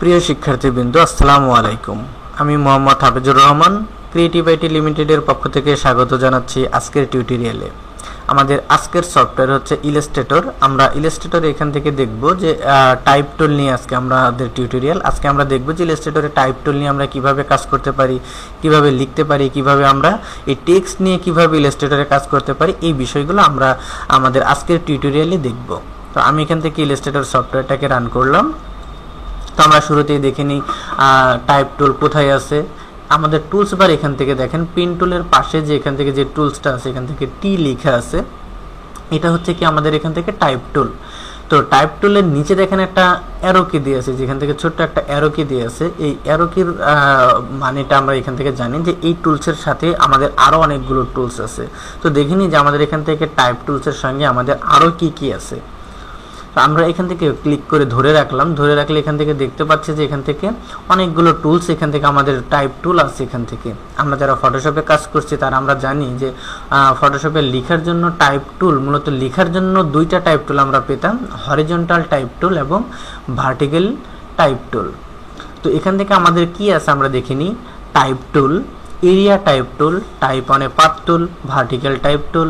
প্রিয় শিক্ষার্থীবৃন্দ, আসসালামু আলাইকুম। আমি মোহাম্মদ হাফিজুর রহমান, ক্রিয়েটিভ আইটি লিমিটেডের পক্ষ থেকে স্বাগত জানাচ্ছি আজকের টিউটোরিয়ালে। আমাদের আজকের সফটওয়্যার হচ্ছে ইলাস্ট্রেটর। আমরা ইলাস্ট্রেটর এখান থেকে দেখব যে টাইপ টুল নিয়ে আজকে আমাদের টিউটোরিয়াল। আজকে আমরা দেখব যে ইলাস্ট্রেটরে টাইপ টুল নিয়ে আমরা কিভাবে কাজ করতে পারি, কিভাবে লিখতে পারি, কিভাবে আমরা এই টেক্সট নিয়ে কিভাবে ইলাস্ট্রেটরে কাজ করতে পারি, এই বিষয়গুলো আমরা আমাদের আজকের টিউটোরিয়ালে দেখব। তো আমি এখান থেকে ইলাস্ট্রেটর সফটওয়্যারটাকে রান করলাম। তো আমরা শুরুতেই দেখে নিই টাইপ টুল কোথায় আছে। আমাদের টুলস বার এখান থেকে দেখেন পিন টুলের পাশে যে এখান থেকে যে টুলসটা আছে এখান থেকে টি লেখা আছে, এটা হচ্ছে কি আমাদের এখান থেকে টাইপ টুল। তো টাইপ টুলের নিচে দেখেন একটা অ্যারো কি দিয়ে আছে, যেখান থেকে ছোট্ট একটা অ্যারো কি দিয়ে আছে। এই অ্যারো কির মানেটা আমরা এখান থেকে জানি যে এই টুলসের সাথে আমাদের আরও অনেকগুলো টুলস আছে। তো দেখিনি যে আমাদের এখান থেকে টাইপ টুলসের সঙ্গে আমাদের আরও কি কি আছে। তো আমরা এখান থেকে ক্লিক করে ধরে রাখলাম। ধরে রাখলে এখান থেকে দেখতে পাচ্ছি যে এখান থেকে অনেকগুলো টুলস এখান থেকে আমাদের টাইপ টুল আছে। এখান থেকে আমরা যারা ফটোশপে কাজ করছি তারা আমরা জানি যে ফটোশপে লেখার জন্য টাইপ টুল, মূলত লেখার জন্য দুইটা টাইপ টুল আমরা পেতাম, হরিজন্টাল টাইপ টুল এবং ভার্টিক্যাল টাইপ টুল। তো এখান থেকে আমাদের কি আছে আমরা দেখিনি। Type tool, area type tool, type on a path tool, vertical type tool,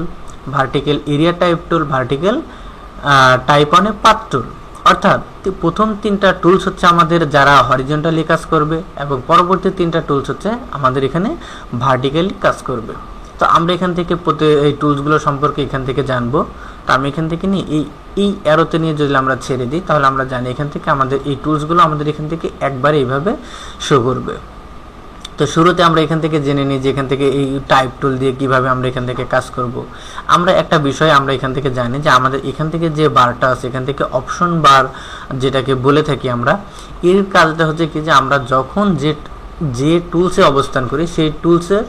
vertical area type tool, vertical type on a path টুল। অর্থাৎ প্রথম তিনটা টুলস হচ্ছে আমাদের যারা হরিজন্টালি কাজ করবে এবং পরবর্তী তিনটা টুলস হচ্ছে আমাদের এখানে ভার্টিক্যালি কাজ করবে। তো আমরা এখান থেকে এই টুলসগুলো সম্পর্কে এখান থেকে জানবো। তো আমি এখান থেকে নিয়ে এই অ্যারোতে নিয়ে যদি আমরা ছেড়ে দিই তাহলে আমরা জানি এখান থেকে আমাদের এই টুলসগুলো আমাদের এখান থেকে একবারে এইভাবে শো করবে। তো শুরুতে আমরা এখান থেকে জেনে নিই যে এখান থেকে এই টাইপ টুল দিয়ে কিভাবে আমরা এখান থেকে কাজ করব। আমরা একটা বিষয় আমরা এখান থেকে জানি যে আমাদের এখান থেকে যে বারটা আছে এখান থেকে অপশন বার যেটাকে বলে থাকি আমরা, এর কাজটা হচ্ছে কি যে আমরা যখন যে টুলসে অবস্থান করি সেই টুলসের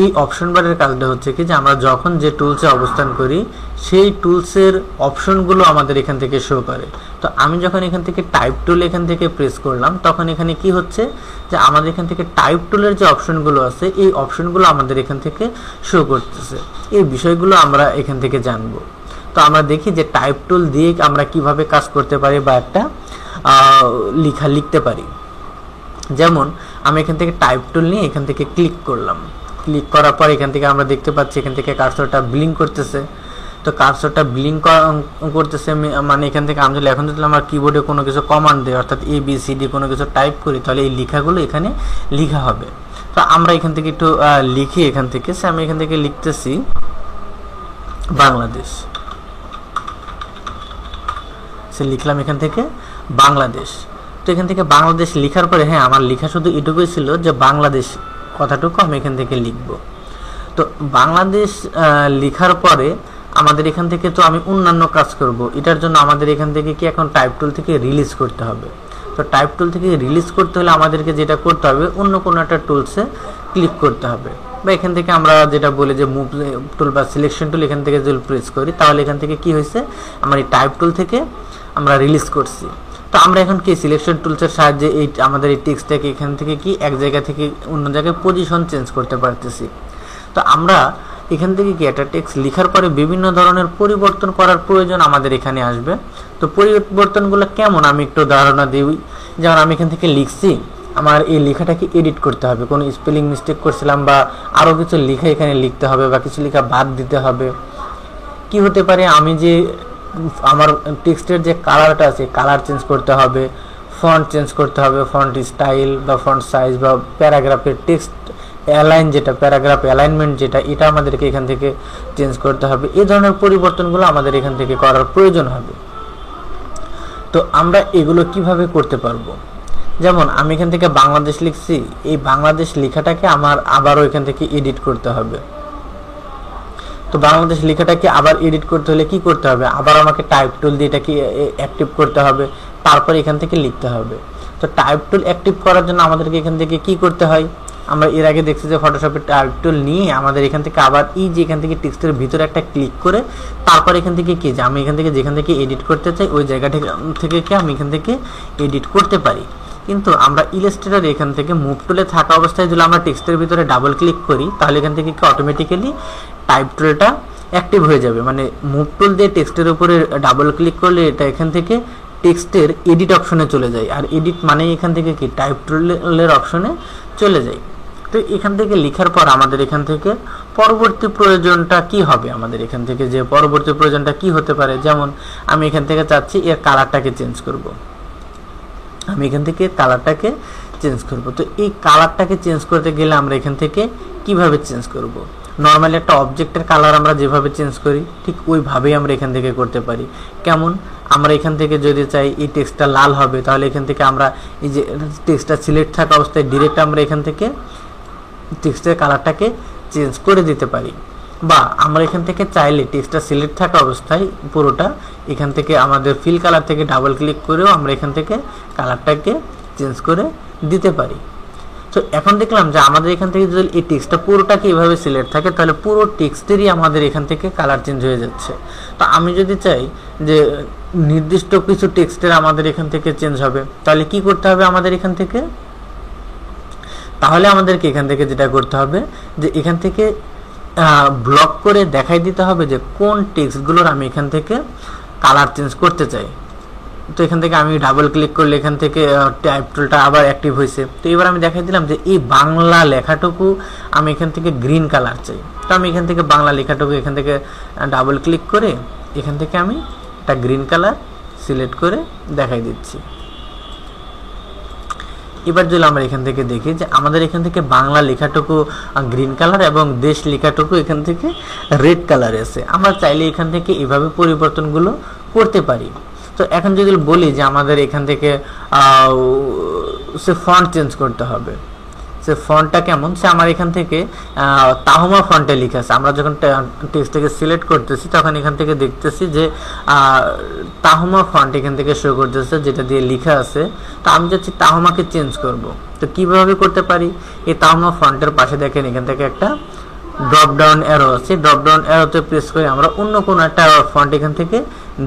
এই অপশন বারের কাজটা হচ্ছে কি যে আমরা যখন যে টুলসে অবস্থান করি সেই টুলসের অপশনগুলো আমাদের এখান থেকে শো করে। তো আমি যখন এখান থেকে টাইপ টুল এখান থেকে প্রেস করলাম তখন এখানে কি হচ্ছে যে আমাদের এখান থেকে টাইপ টুলের যে অপশনগুলো আছে এই অপশনগুলো আমাদের এখান থেকে শো করতেছে। এই বিষয়গুলো আমরা এখান থেকে জানবো। তো আমরা দেখি যে টাইপ টুল দিয়ে আমরা কিভাবে কাজ করতে পারি বা একটা লিখতে পারি। যেমন আমি এখান থেকে টাইপ টুল নিয়ে এখান থেকে ক্লিক করলাম। ক্লিক করার পর এখান থেকে আমরা দেখতে পাচ্ছি এখান থেকে কার্সরটা ব্লিঙ্ক করতেছে। তো কার্সরটা ব্লিঙ্ক করতেছে মানে এখান থেকে আমি যদি এখন যদি আমার কিবোর্ডে কোনো কিছু কমান্ড দেয় অর্থাৎ ABCD কোনো কিছু টাইপ করি তাহলে এই লেখাগুলো এখানে লেখা হবে। তো আমরা এখান থেকে একটু লিখি। এখান থেকে আমি এখান থেকে লিখতেছি বাংলাদেশ। লিখলাম এখান থেকে বাংলাদেশ। তো এখান থেকে বাংলাদেশ লেখার পরে হ্যাঁ আমার লেখা শুধু এটুকুই ছিল যে বাংলাদেশ কথাটুকু আমি এখান থেকে লিখব। তো বাংলাদেশ লেখার পরে আমাদের এখান থেকে তো আমি অন্যান্য কাজ করব, এটার জন্য আমাদের এখান থেকে কি এখন টাইপ টুল থেকে রিলিজ করতে হবে। তো টাইপ টুল থেকে রিলিজ করতে হলে আমাদেরকে যেটা করতে হবে অন্য কোনো একটা টুলসে ক্লিক করতে হবে, বা এখান থেকে আমরা যেটা বলি যে মুভ টুল বা সিলেকশন টুল এখান থেকে যদি প্রেস করি তাহলে এখান থেকে কি হয়েছে আমার এই টাইপ টুল থেকে আমরা রিলিজ করছি। তো আমরা এখন কি সিলেকশন টুলসের সাহায্যে এই আমাদের এই টেক্সটটাকে এখান থেকে কি এক জায়গা থেকে অন্য জায়গায় পজিশন চেঞ্জ করতে পারতেছি। তো আমরা এখান থেকে কি একটা টেক্সট লেখার পরে বিভিন্ন ধরনের পরিবর্তন করার প্রয়োজন আমাদের এখানে আসবে। তো পরিবর্তনগুলো কেমন আমি একটু ধারণা দিই। যেমন আমি এখান থেকে লিখছি, আমার এই লেখাটাকে এডিট করতে হবে, কোনো স্পেলিং মিস্টেক করছিলাম বা আরও কিছু লেখা এখানে লিখতে হবে বা কিছু লেখা বাদ দিতে হবে। কি হতে পারে আমি যে আমার টেক্সটের যে কালারটা আছে কালার চেঞ্জ করতে হবে, ফন্ট চেঞ্জ করতে হবে, ফন্ট স্টাইল বা ফন্ট সাইজ বা প্যারাগ্রাফের টেক্সট অ্যালাইন যেটা প্যারাগ্রাফ অ্যালাইনমেন্ট যেটা এটা আমাদেরকে এখান থেকে চেঞ্জ করতে হবে। এই ধরনের পরিবর্তনগুলো আমাদের এখান থেকে করার প্রয়োজন হবে। তো আমরা এগুলো কিভাবে করতে পারবো। যেমন আমি এখান থেকে বাংলাদেশ লিখছি, এই বাংলাদেশ লেখাটাকে আমার আবারও এখান থেকে এডিট করতে হবে। তো বাংলাদেশ লেখাটাকে আবার এডিট করতে হলে কি করতে হবে, আবার আমাকে টাইপ টুল দিয়ে এটাকে অ্যাক্টিভ করতে হবে, তারপর এখান থেকে লিখতে হবে। তো টাইপ টুল অ্যাক্টিভ করার জন্য আমাদেরকে এখান থেকে কি করতে হয়, আমরা এর আগে দেখছি যে ফটোশপের টাইপ টুল নিয়ে আমাদের এখান থেকে আবার এই যে এখান থেকে টেক্সটের ভিতরে একটা ক্লিক করে তারপর এখান থেকে কি যে আমি এখান থেকে যেখান থেকে এডিট করতে চাই ওই জায়গা থেকে কি আমি এখান থেকে এডিট করতে পারি। কিন্তু আমরা ইলাস্ট্রেটর এখান থেকে মুভ টুলে থাকা অবস্থায় যদি আমরা টেক্সটের ভিতরে ডাবল ক্লিক করি তাহলে এখান থেকে কি অটোমেটিক্যালি টাইপ টুলটা অ্যাক্টিভ হয়ে যাবে, মানে মুভ টুল দিয়ে টেক্সটের উপরে ডাবল ক্লিক করলে এটা এখান থেকে টেক্সটের এডিট অপশনে চলে যায়, আর এডিট মানে এখান থেকে কি টাইপ টুলের অপশনে চলে যায়। তো এখান থেকে লেখার পর আমাদের এখান থেকে পরবর্তী প্রয়োজনটা কি হবে, আমাদের এখান থেকে যে পরবর্তী প্রয়োজনটা কি হতে পারে, যেমন আমি এখান থেকে চাচ্ছি এর কালারটাকে চেঞ্জ করব, আমি এখান থেকে কালারটাকে চেঞ্জ করব। তো এই কালারটাকে চেঞ্জ করতে গেলে আমরা এখান থেকে কিভাবে চেঞ্জ করব, নর্মালি একটা অবজেক্টের কালার আমরা যেভাবে চেঞ্জ করি ঠিক ওইভাবেই আমরা এখান থেকে করতে পারি। কেমন, আমরা এখান থেকে যদি চাই এই টেক্সটটা লাল হবে, তাহলে এখান থেকে আমরা এই যে টেক্সটটা সিলেক্ট থাকা অবস্থায় ডিরেক্ট আমরা এখান থেকে টেক্সটের কালারটাকে চেঞ্জ করে দিতে পারি, বা আমরা এখান থেকে চাইলে টেক্সটটা সিলেক্ট থাকা অবস্থায় পুরোটা এখান থেকে আমাদের ফিল কালার থেকে ডাবল ক্লিক করেও আমরা এখান থেকে কালারটাকে চেঞ্জ করে দিতে পারি। তো এখন দেখলাম যে আমাদের এখান থেকে যদি এই টেক্সটটা পুরোটাকে এইভাবে সিলেক্ট থাকে তাহলে পুরো টেক্সটেরই আমাদের এখান থেকে কালার চেঞ্জ হয়ে যাচ্ছে। তো আমি যদি চাই যে নির্দিষ্ট কিছু টেক্সটের আমাদের এখান থেকে চেঞ্জ হবে, তাহলে কি করতে হবে আমাদের এখান থেকে, তাহলে আমাদেরকে এখান থেকে যেটা করতে হবে যে এখান থেকে ব্লক করে দেখাই দিতে হবে যে কোন টেক্সটগুলোর আমি এখান থেকে কালার চেঞ্জ করতে চাই। তো এখান থেকে আমি ডাবল ক্লিক করলে এখান থেকে টাইপ টুলটা আবার অ্যাক্টিভ হয়েছে। তো এবার আমি দেখাই দিলাম যে এই বাংলা লেখাটুকু আমি এখান থেকে গ্রিন কালার চাই। তো আমি এখান থেকে বাংলা লেখাটুকু এখান থেকে ডাবল ক্লিক করে এখান থেকে আমি একটা গ্রিন কালার সিলেক্ট করে দেখাই দিচ্ছি। এবার যদি আমরা এখান থেকে দেখি যে আমাদের এখান থেকে বাংলা লেখাটুকু গ্রিন কালার এবং দেশ লেখাটুকু এখান থেকে রেড কালার আছে, আমরা চাইলে এখান থেকে এইভাবে পরিবর্তনগুলো করতে পারি। তো এখন যদি বলি যে আমাদের এখান থেকে সে ফন্ট চেঞ্জ করতে হবে, সে ফন্টটা কেমন, সে আমার এখান থেকে তাহমা ফন্টে লেখা আছে। আমরা যখন টেক্সটটাকে সিলেক্ট করতেছি তখন এখান থেকে দেখতেছি যে তাহমা ফন্ট এখান থেকে শো করতেছে যেটা দিয়ে লেখা আছে। তো আমি যাচ্ছি তাহমাকে চেঞ্জ করব। তো কিভাবে করতে পারি, এই তাহমা ফন্টের পাশে দেখেন এখান থেকে একটা ড্রপ ডাউন অ্যারো আছে, ড্রপ ডাউন অ্যারোতে প্রেস করে আমরা অন্য কোনো একটা ফন্ট এখান থেকে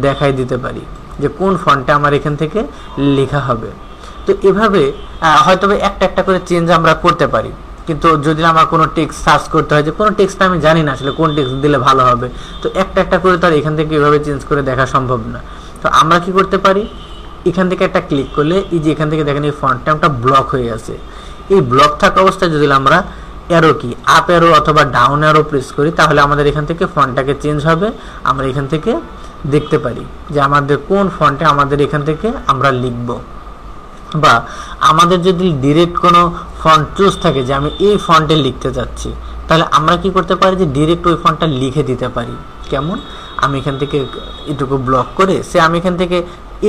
দেখাই দিতে পারি যে কোন ফন্টে আমার এখান থেকে লেখা হবে। তো এভাবে হয়তো একটা একটা করে চেঞ্জ আমরা করতে পারি, কিন্তু যদি আমার কোনো টেক্সট সার্চ করতে হয় যে কোনো টেক্সটটা আমি জানি না আসলে কোন টেক্সট দিলে ভালো হবে, তো একটা একটা করে তো আর এখান থেকে এভাবে চেঞ্জ করে দেখা সম্ভব না। তো আমরা কি করতে পারি, এখান থেকে একটা ক্লিক করলে এই যে এখান থেকে দেখেন এই ফন্ট নামটা ব্লক হয়ে আছে, এই ব্লক থাকা অবস্থায় যদি আমরা অ্যারো কি আপ অ্যারো অথবা ডাউন অ্যারো প্রেস করি তাহলে আমাদের এখান থেকে ফন্টটাকে চেঞ্জ হবে। আমরা এখান থেকে দেখতে পারি যে আমাদের কোন ফন্টে আমাদের এখান থেকে আমরা লিখব, বা আমাদের যদি ডিরেক্ট কোনো ফন্ট চুজ থাকে যে আমি এই ফন্টে লিখতে যাচ্ছি, তাহলে আমরা কি করতে পারি যে ডিরেক্ট ওই ফন্টটা লিখে দিতে পারি। কেমন, আমি এখান থেকে এটুকু ব্লক করে আমি এখান থেকে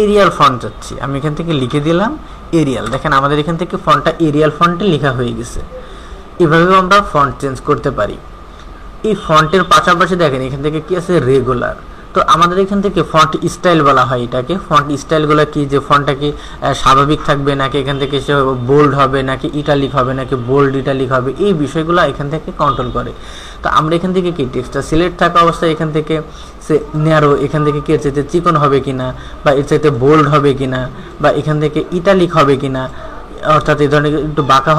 এরিয়াল ফন্ট চাচ্ছি, আমি এখান থেকে লিখে দিলাম এরিয়াল। দেখেন আমাদের এখান থেকে ফন্টটা এরিয়াল ফন্টে লেখা হয়ে গেছে। এভাবেও আমরা ফন্ট চেঞ্জ করতে পারি। এই ফন্টের পাশাপাশি দেখেন এখান থেকে কি আছে, রেগুলার। তো আমাদের এখান থেকে ফন্ট স্টাইল বলা হয় এটাকে। ফন্ট স্টাইলগুলো কি, যে ফন্টটা কি স্বাভাবিক থাকবে নাকি এখান থেকে সে বোল্ড হবে নাকি ইটালিক হবে নাকি বোল্ড ইটালিক হবে, এই বিষয়গুলো এখান থেকে কন্ট্রোল করে। তো আমরা এখান থেকে কি টেক্সটটা সিলেক্ট থাকা অবস্থায় এখান থেকে সে ন্যারো, এখান থেকে কি এর চাইতে চিকন হবে কিনা, বা এর চাইতে বোল্ড হবে কিনা, বা এখান থেকে ইটালিক হবে কিনা, অর্থাৎ এই ধরনের একটু বাঁকা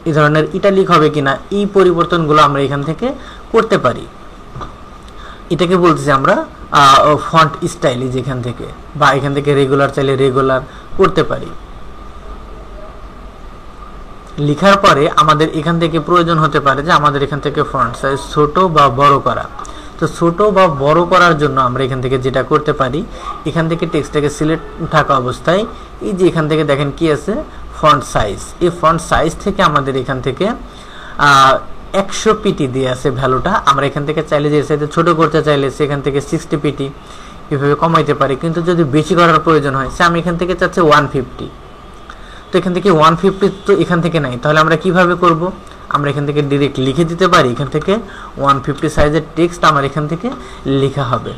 এই ধরনের ইটালিক হবে কিনা, এই পরিবর্তনগুলো আমরা এখান থেকে করতে পারি। এটাকে বলতেছি আমরা ফন্ট স্টাইল, যেখান থেকে, বা এখান থেকে রেগুলার চাইলে রেগুলার করতে পারি। লেখার পরে আমাদের এখান থেকে প্রয়োজন হতে পারে যে আমাদের এখান থেকে ফন্ট সাইজ ছোট বা বড় করা। তো ছোট বা বড় করার জন্য আমরা এখান থেকে যেটা করতে পারি, এখান থেকে টেক্সটটাকে সিলেক্ট থাকা অবস্থায় এই যে এখান থেকে দেখেন কি আছে, ফন্ট সাইজ। এই ফন্ট সাইজ থেকে আমাদের এখান থেকে 100 পিটি দিয়ে আছে ভ্যালুটা। আমরা এখান থেকে চাইলে যে সাইজে ছোট করতে চাইলে সেখান থেকে 60 পিটি এভাবে কমাইতে পারি। কিন্তু যদি বেশি করার প্রয়োজন হয় আমি এখান থেকে চাচ্ছি 150। তো এখান থেকে 150 তো এখান থেকে নাই, তাহলে আমরা কিভাবে করব, আমরা এখান থেকে ডিরেক্ট লিখে দিতে পারি। এখান থেকে 150 সাইজের টেক্সট আমার এখান থেকে লেখা হবে।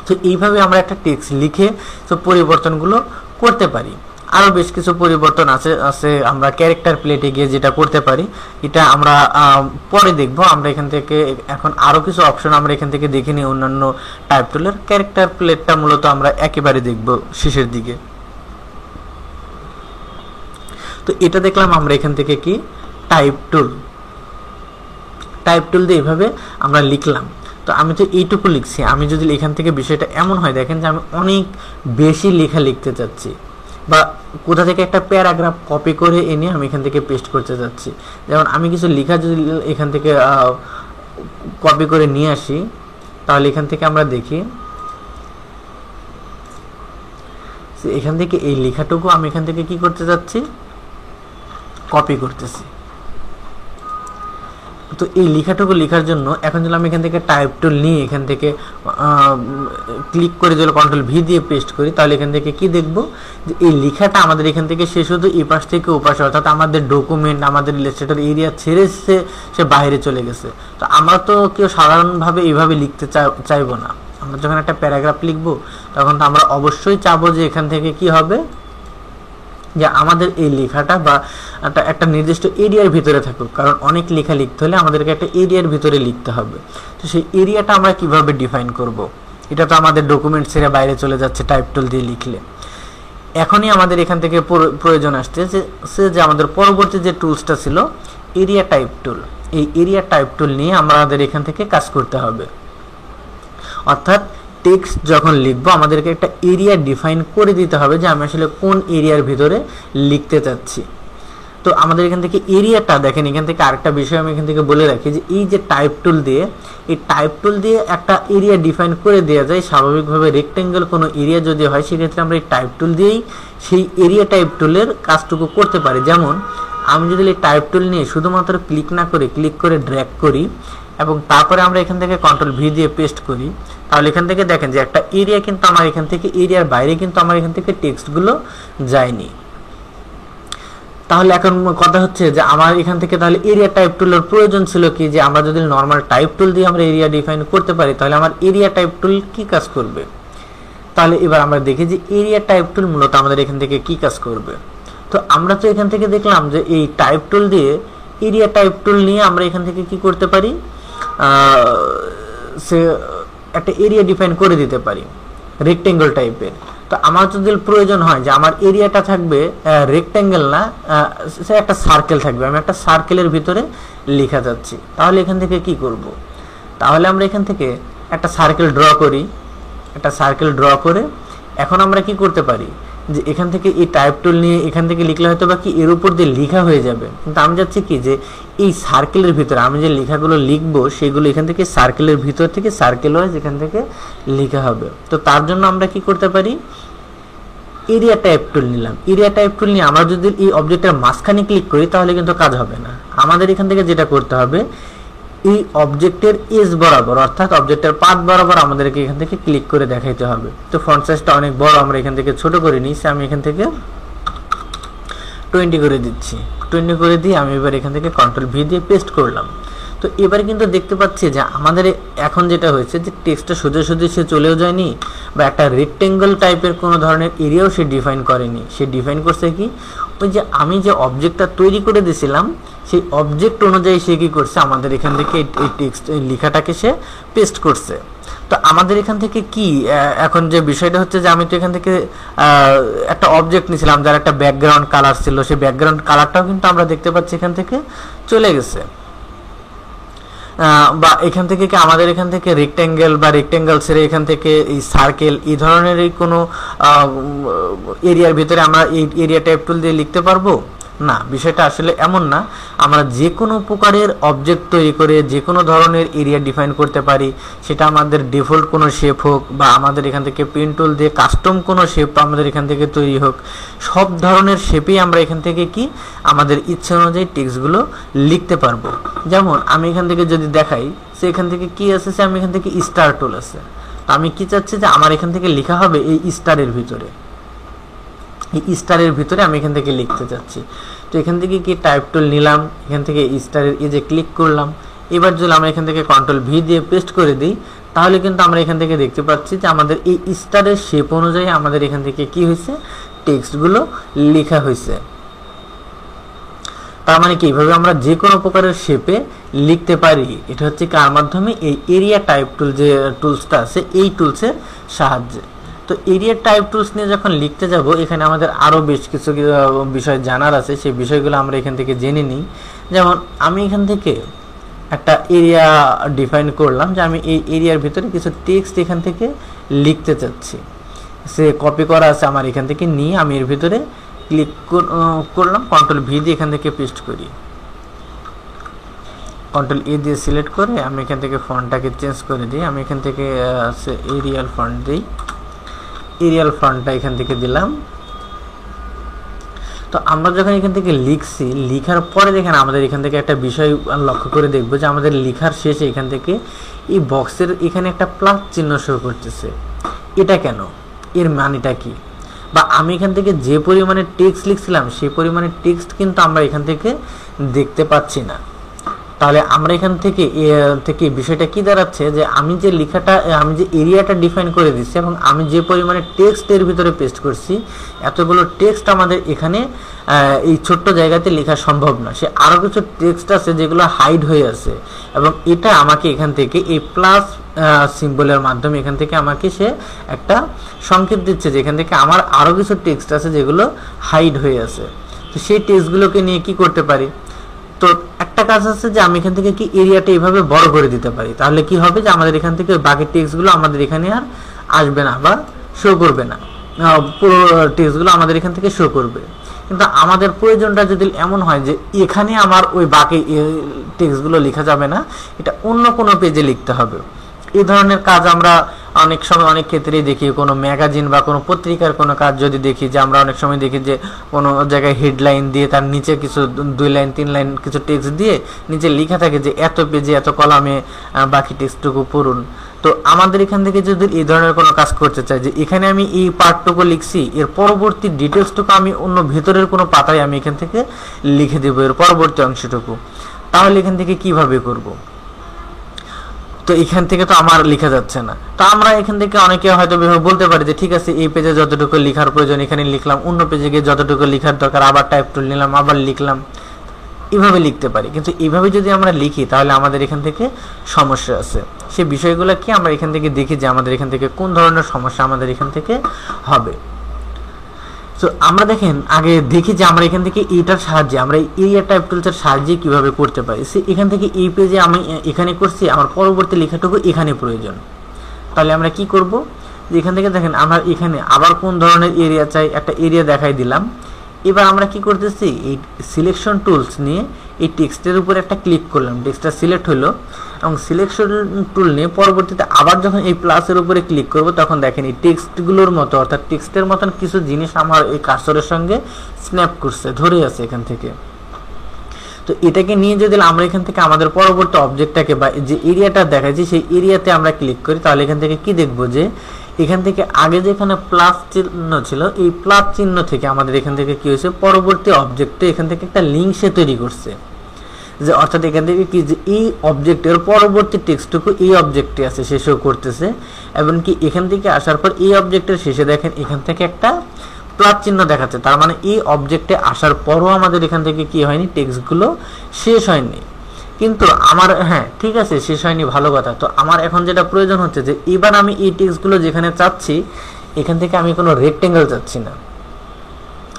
তো এইভাবে আমরা একটা টেক্সট লিখে তো পরিবর্তনগুলো করতে পারি। আরও বেশ কিছু পরিবর্তন আছে আমরা ক্যারেক্টার প্লেটে গিয়ে যেটা করতে পারি, এটা আমরা পরে দেখব। আমরা এখান থেকে এখন আরও কিছু অপশন আমরা এখান থেকে দেখে নিই অন্যান্য টাইপ টুলের। ক্যারেক্টার প্লেটটা মূলত আমরা একেবারে দেখব শেষের দিকে। তো এটা দেখলাম আমরা এখান থেকে কি টাইপ টুল। টাইপ টুল দিয়ে এইভাবে আমরা লিখলাম। তো আমি তো এইটুকু লিখছি, আমি যদি এখান থেকে বিষয়টা এমন হয়, দেখেন যে আমি অনেক বেশি লেখা লিখতে চাচ্ছি, বা কোথা থেকে একটা প্যারাগ্রাফ কপি করে এনে আমি এখান থেকে পেস্ট করতে যাচ্ছি। যেমন আমি কিছু লেখা যদি এখান থেকে কপি করে নিয়ে আসি, তাহলে এখান থেকে আমরা দেখি এখান থেকে এই লেখাটুকু আমি এখান থেকে কি করতে যাচ্ছি, কপি করতেছি। তো এই লেখাটুকু লেখার জন্য এখন যদি আমি এখান থেকে টাইপ টুল নিয়ে এখান থেকে ক্লিক করে যদি কন্ট্রোল ভি দিয়ে পেস্ট করি, তাহলে এখান থেকে কি দেখব যে এই লেখাটা আমাদের এখান থেকে সে শুধু এই পাশ থেকে ও পাশে, অর্থাৎ আমাদের ডকুমেন্ট, আমাদের ইলাস্ট্রেটর এরিয়া ছেড়ে সে বাইরে চলে গেছে। তো আমরা তো কেউ সাধারণভাবে এইভাবে লিখতে চাইবো না। আমরা যখন একটা প্যারাগ্রাফ লিখবো তখন তো আমরা অবশ্যই চাবো যে এখান থেকে কি হবে, যে আমাদের এই লেখাটা বা একটা নির্দিষ্ট এরিয়ার ভিতরে থাকুক, কারণ অনেক লেখা লিখতে হলে আমাদেরকে একটা এরিয়ার ভিতরে লিখতে হবে। তো সেই এরিয়াটা আমরা কিভাবে ডিফাইন করব, এটা তো আমাদের ডকুমেন্ট ছেড়ে বাইরে চলে যাচ্ছে টাইপ টুল দিয়ে লিখলে। এখনই আমাদের এখান থেকে প্রয়োজন আসছে যে আমাদের পরবর্তী যে টুলসটা ছিল এরিয়া টাইপ টুল, এই এরিয়া টাইপ টুল নিয়ে আমাদের এখান থেকে কাজ করতে হবে। অর্থাৎ টেক্সট যখন লিখবো আমাদেরকে একটা এরিয়া ডিফাইন করে দিতে হবে যে আমি আসলে কোন এরিয়ার ভিতরে লিখতে চাচ্ছি। তো আমাদের এখান থেকে এরিয়াটা দেখেন, এখান থেকে আরেকটা বিষয় আমি এখান থেকে বলে রাখি যে এই যে টাইপ টুল দিয়ে, এই টাইপ টুল দিয়ে একটা এরিয়া ডিফাইন করে দেওয়া যায়। স্বাভাবিকভাবে রেক্টেঙ্গেল কোনো এরিয়া যদি হয় সেক্ষেত্রে আমরা এই টাইপ টুল দিয়েই সেই এরিয়া টাইপ টুলের কাজটুকু করতে পারি। যেমন আমি যদি এই টাইপ টুল নিয়ে শুধুমাত্র ক্লিক না করে ক্লিক করে ড্র্যাগ করি এবং তারপরে আমরা এখান থেকে কন্ট্রোল ভি দিয়ে পেস্ট করি, তাহলে এখান থেকে দেখেন যে একটা এরিয়া কিন্তু আমার এখান থেকে, এরিয়ার বাইরে কিন্তু আমার এখান থেকে টেক্সটগুলো যায়নি। তাহলে এখন কথা হচ্ছে যে আমার এখান থেকে তাহলে এরিয়া টাইপ টুলের প্রয়োজন ছিল কি, যে আমরা যদি নর্মাল টাইপ টুল দিয়ে আমরা এরিয়া ডিফাইন করতে পারি তাহলে আমার এরিয়া টাইপ টুল কি কাজ করবে। তাহলে এবার আমরা দেখি যে এরিয়া টাইপ টুল মূলত আমাদের এখান থেকে কি কাজ করবে। তো আমরা তো এখান থেকে দেখলাম যে এই টাইপ টুল দিয়ে এরিয়া টাইপ টুল নিয়ে আমরা এখান থেকে কি করতে পারি, সে একটা এরিয়া ডিফাইন করে দিতে পারি রেক্টেঙ্গেল টাইপের। তো আমার যদি প্রয়োজন হয় যে আমার এরিয়াটা থাকবে রেক্টেঙ্গেল না, সে একটা সার্কেল থাকবে, আমি একটা সার্কেলের ভিতরে লেখা যাচ্ছি, তাহলে এখান থেকে কি করব, তাহলে আমরা এখান থেকে একটা সার্কেল ড্র করি। একটা সার্কেল ড্র করে এখন আমরা কি করতে পারি যে এখান থেকে এই টাইপ টুল নিয়ে এখান থেকে লিখলে হয়তো বা কি এর উপর দিয়ে লেখা হয়ে যাবে, কিন্তু আমি যাচ্ছি কি যে এই সার্কেলের ভিতরে আমি যে লেখাগুলো লিখবো সেগুলো এখান থেকে সার্কেলের ভিতর থেকে সার্কেল ওয়াইজ এখান থেকে লেখা হবে। তো তার জন্য আমরা কি করতে পারি, এরিয়া টাইপ টুল নিলাম। এরিয়া টাইপ টুল নিয়ে আমরা যদি এই অবজেক্টের মাঝখানে ক্লিক করি তাহলে কিন্তু কাজ হবে না। আমাদের এখান থেকে যেটা করতে হবে, এই অবজেক্টের এজ বরাবর অর্থাৎ অবজেক্টের পাথ বরাবর আমাদেরকে এখান থেকে ক্লিক করে দেখাইতে হবে। তো ফন্ট সাইজটা অনেক বড়, আমরা এখান থেকে ছোট করে নিয়েছি, আমি এখান থেকে 20 করে দিচ্ছি। 20 করে দিয়ে আমি এবার এখান থেকে কন্ট্রোল ভি দিয়ে পেস্ট করলাম। তো এবারে কিন্তু দেখতে পাচ্ছি যে আমাদের এখন যেটা হয়েছে যে টেক্সটটা সোজা সোজা সে চলেও যায়নি, বা একটা রেক্টেঙ্গল টাইপের কোনো ধরনের এরিয়াও সে ডিফাইন করেনি। সে ডিফাইন করছে কি, ওই যে আমি যে অবজেক্টটা তৈরি করে দিয়েছিলাম সেই অবজেক্ট অনুযায়ী সে কি করছে, আমাদের এখান থেকে এই টেক্সট এই লেখাটাকে সে পেস্ট করছে। তো আমাদের এখান থেকে কি এখন যে বিষয়টা হচ্ছে যে আমি তো এখান থেকে একটা অবজেক্ট নিয়েছিলাম যার একটা ব্যাকগ্রাউন্ড কালার ছিল, সেই ব্যাকগ্রাউন্ড কালারটাও কিন্তু আমরা দেখতে পাচ্ছি এখান থেকে চলে গেছে। বা এখান থেকে কি আমাদের এখান থেকে রেক্টেঙ্গেল বা রেক্টেঙ্গেল ছেড়ে এখান থেকে এই সার্কেল এই ধরনের কোনো এরিয়ার ভিতরে আমরা এই এরিয়া টাইপ টুল দিয়ে লিখতে পারবো না। বিষয়টা আসলে এমন না, আমরা যে কোনো প্রকারের অবজেক্ট তৈরি করে যে কোনো ধরনের এরিয়া ডিফাইন করতে পারি, সেটা আমাদের ডিফল্ট কোনো শেপ হোক বা আমাদের এখান থেকে পেন টুল দিয়ে কাস্টম কোনো শেপ আমাদের এখান থেকে তৈরি হোক, সব ধরনের শেপেই আমরা এখান থেকে কি আমাদের ইচ্ছে অনুযায়ী টেক্সটগুলো লিখতে পারবো। যেমন আমি এখান থেকে যদি দেখাই, সে এখান থেকে কি আছে, সে আমি এখান থেকে স্টার টুল আছে। তো আমি কি চাচ্ছি যে আমার এখান থেকে লেখা হবে এই স্টারের ভিতরে, এই স্টারের ভিতরে আমি এখান থেকে লিখতে চাচ্ছি। তো এখান থেকে কি টাইপ টুল নিলাম, এখান থেকে স্টারের এই যে ক্লিক করলাম। এবার যদি আমরা এখান থেকে কন্ট্রোল ভি দিয়ে পেস্ট করে দিই তাহলে কিন্তু আমরা এখান থেকে দেখতে পাচ্ছি যে আমাদের এই স্টারের শেপ অনুযায়ী আমাদের এখান থেকে কি হয়েছে, টেক্সটগুলো লেখা হয়েছে। তার মানে কি এইভাবে আমরা যে কোনো প্রকারের শেপে লিখতে পারি। এটা হচ্ছে কার মাধ্যমে, এই এরিয়া টাইপ টুল যে টুলসটা আছে এই টুলসের সাহায্যে। তো এরিয়া টাইপ টুলস নিয়ে যখন লিখতে যাব, এখানে আমাদের আরও বেশ কিছু বিষয় জানার আছে, সেই বিষয়গুলো আমরা এখান থেকে জেনে নিই। যেমন আমি এখান থেকে একটা এরিয়া ডিফাইন করলাম যে আমি এই এরিয়ার ভিতরে কিছু টেক্সট এখান থেকে লিখতে চাচ্ছি। সে কপি করা আছে আমার, এখান থেকে নিয়ে আমি এর ভিতরে ক্লিক করলাম, কন্ট্রোল ভি দিয়ে এখান থেকে পেস্ট করি, কন্ট্রোল এ দিয়ে সিলেক্ট করে আমি এখান থেকে ফন্টটাকে চেঞ্জ করে দিই। আমি এখান থেকে এরিয়াল ফন্ট দিই, এরিয়াল ফন্টটা এখান থেকে দিলাম। তো আমরা যখন এখান থেকে লিখছি, লিখার পরে দেখেন আমাদের এখান থেকে একটা বিষয় লক্ষ্য করে দেখবো যে আমাদের লেখার শেষে এখান থেকে এই বক্সের এখানে একটা প্লাস চিহ্ন শো করতেছে। এটা কেন, এর মানেটা কি? বা আমি এখান থেকে যে পরিমাণে টেক্সট লিখছিলাম সেই পরিমাণে টেক্সট কিন্তু আমরা এখান থেকে দেখতে পাচ্ছি না। তাহলে আমরা এখান থেকে বিষয়টা কি দাঁড়াচ্ছে যে আমি যে লেখাটা, আমি যে এরিয়াটা ডিফাইন করে দিচ্ছি এবং আমি যে পরিমাণে টেক্সট এর ভিতরে পেস্ট করছি, এতগুলো টেক্সট আমাদের এখানে এই ছোট্ট জায়গাতে লেখা সম্ভব না। সে আরও কিছু টেক্সট আছে যেগুলো হাইড হয়ে আছে, এবং এটা আমাকে এখান থেকে এই প্লাস সিম্বলের মাধ্যমে এখান থেকে আমাকে সে একটা সংকেত দিচ্ছে যে এখান থেকে আমার আরও কিছু টেক্সট আছে যেগুলো হাইড হয়ে আছে। তো সেই টেক্সটগুলোকে নিয়ে কি করতে পারি? তো একটা কাজ আছে যে আমি এখান থেকে কি এরিয়াটা এইভাবে বড় করে দিতে পারি। তাহলে কি হবে যে আমাদের এখান থেকে বাকি টেক্সটগুলো আমাদের এখানে আর আসবে না বা শো করবে না, পুরো টেক্সটগুলো আমাদের এখান থেকে শো করবে। কিন্তু আমাদের প্রয়োজনটা যদি এমন হয় যে এখানে আমার ওই বাকি টেক্সটগুলো লেখা যাবে না, এটা অন্য কোনো পেজে লিখতে হবে, এই ধরনের কাজ আমরা অনেক সময় অনেক ক্ষেত্রেই দেখি। কোনো ম্যাগাজিন বা কোনো পত্রিকার কোনো কাজ যদি দেখি, যে আমরা অনেক সময় দেখি যে কোনো জায়গায় হেডলাইন দিয়ে তার নিচে কিছু 2 লাইন 3 লাইন কিছু টেক্সট দিয়ে নিচে লেখা থাকে যে এত পেজে এত কলামে বাকি টেক্সটটুকু পড়ুন। তো আমাদের এখান থেকে যদি এই ধরনের কোনো কাজ করতে চাই যে এখানে আমি এই পার্টটুকু লিখছি, এর পরবর্তী ডিটেলসটুকু আমি অন্য ভেতরের কোনো পাতায় আমি এখান থেকে লিখে দেবো এর পরবর্তী অংশটুকু, তাহলে এখান থেকে কিভাবে করব? তো এখান থেকে তো আমার লেখা যাচ্ছে না। তো আমরা এখান থেকে অনেকে হয়তো বলতে পারি যে ঠিক আছে, এই পেজে যতটুকু লেখার প্রয়োজন এখানে লিখলাম, অন্য পেজে গিয়ে যতটুকু লেখার দরকার আবার টাইপ টুল নিলাম, আবার লিখলাম, এভাবে লিখতে পারি। কিন্তু এইভাবে যদি আমরা লিখি তাহলে আমাদের এখান থেকে সমস্যা আছে। সেই বিষয়গুলো কি আমরা এখান থেকে দেখি যে আমাদের এখান থেকে কোন ধরনের সমস্যা আমাদের এখান থেকে হবে। তো আমরা দেখেন আগে দেখি যে আমরা এখান থেকে এইটার সাহায্যে আমরা এরিয়া টাইপ টুলসের সাহায্যে কিভাবে করতে পারি। এখান থেকে এই পেজে আমি এখানে করছি, আমার পরবর্তী লেখাটুকু এখানে প্রয়োজন। তাহলে আমরা কি করব যে এখান থেকে দেখেন আমরা এখানে আবার কোন ধরনের এরিয়া চাই, একটা এরিয়া দেখাই দিলাম। এবার আমরা কি করতেছি, এই সিলেকশন টুলস নিয়ে এই টেক্সটের উপর একটা ক্লিক করলাম, টেক্সটটা সিলেক্ট হলো, এবং সিলেকশন টুল নিয়ে পরবর্তীতে আবার যখন এই প্লাসের উপরে ক্লিক করব তখন দেখেন এই টেক্সটগুলোর মতো অর্থাৎ টেক্সটের মতন কিছু জিনিস আমার এই কার্সরের সঙ্গে স্ন্যাপ করছে, ধরে আছে এখান থেকে। তো এটাকে নিয়ে যদি আমরা এখান থেকে আমাদের পরবর্তী অবজেক্টটাকে বা যে এরিয়াটা দেখাচ্ছি সেই এরিয়াতে আমরা ক্লিক করি, তাহলে এখান থেকে কি দেখবো যে এখান থেকে আগে যেখানে প্লাস চিহ্ন ছিল এই প্লাস চিহ্ন থেকে আমাদের এখান থেকে কি হয়েছে, পরবর্তী অবজেক্টে এখান থেকে একটা লিঙ্ক সে তৈরি করছে, যে অর্থাৎ এখান থেকে কি যে এই অবজেক্টের পরবর্তী টেক্সটটুকু এই অবজেক্টে আছে সে শো করতেছে। এবং কি এখান থেকে আসার পর এই অবজেক্টের শেষে দেখেন এখান থেকে একটা প্লাস চিহ্ন দেখাচ্ছে, তার মানে এই অবজেক্টে আসার পরও আমাদের এখান থেকে কি হয়নি, টেক্সটগুলো শেষ হয়নি। কিন্তু আমার ঠিক আছে শেষ হয়নি, ভালো কথা। তো আমার এখন যেটা প্রয়োজন হচ্ছে যে এবার আমি এই টেক্সটগুলো যেখানে চাচ্ছি এখান থেকে আমি কোনো রেক্টেঙ্গেল চাচ্ছি না,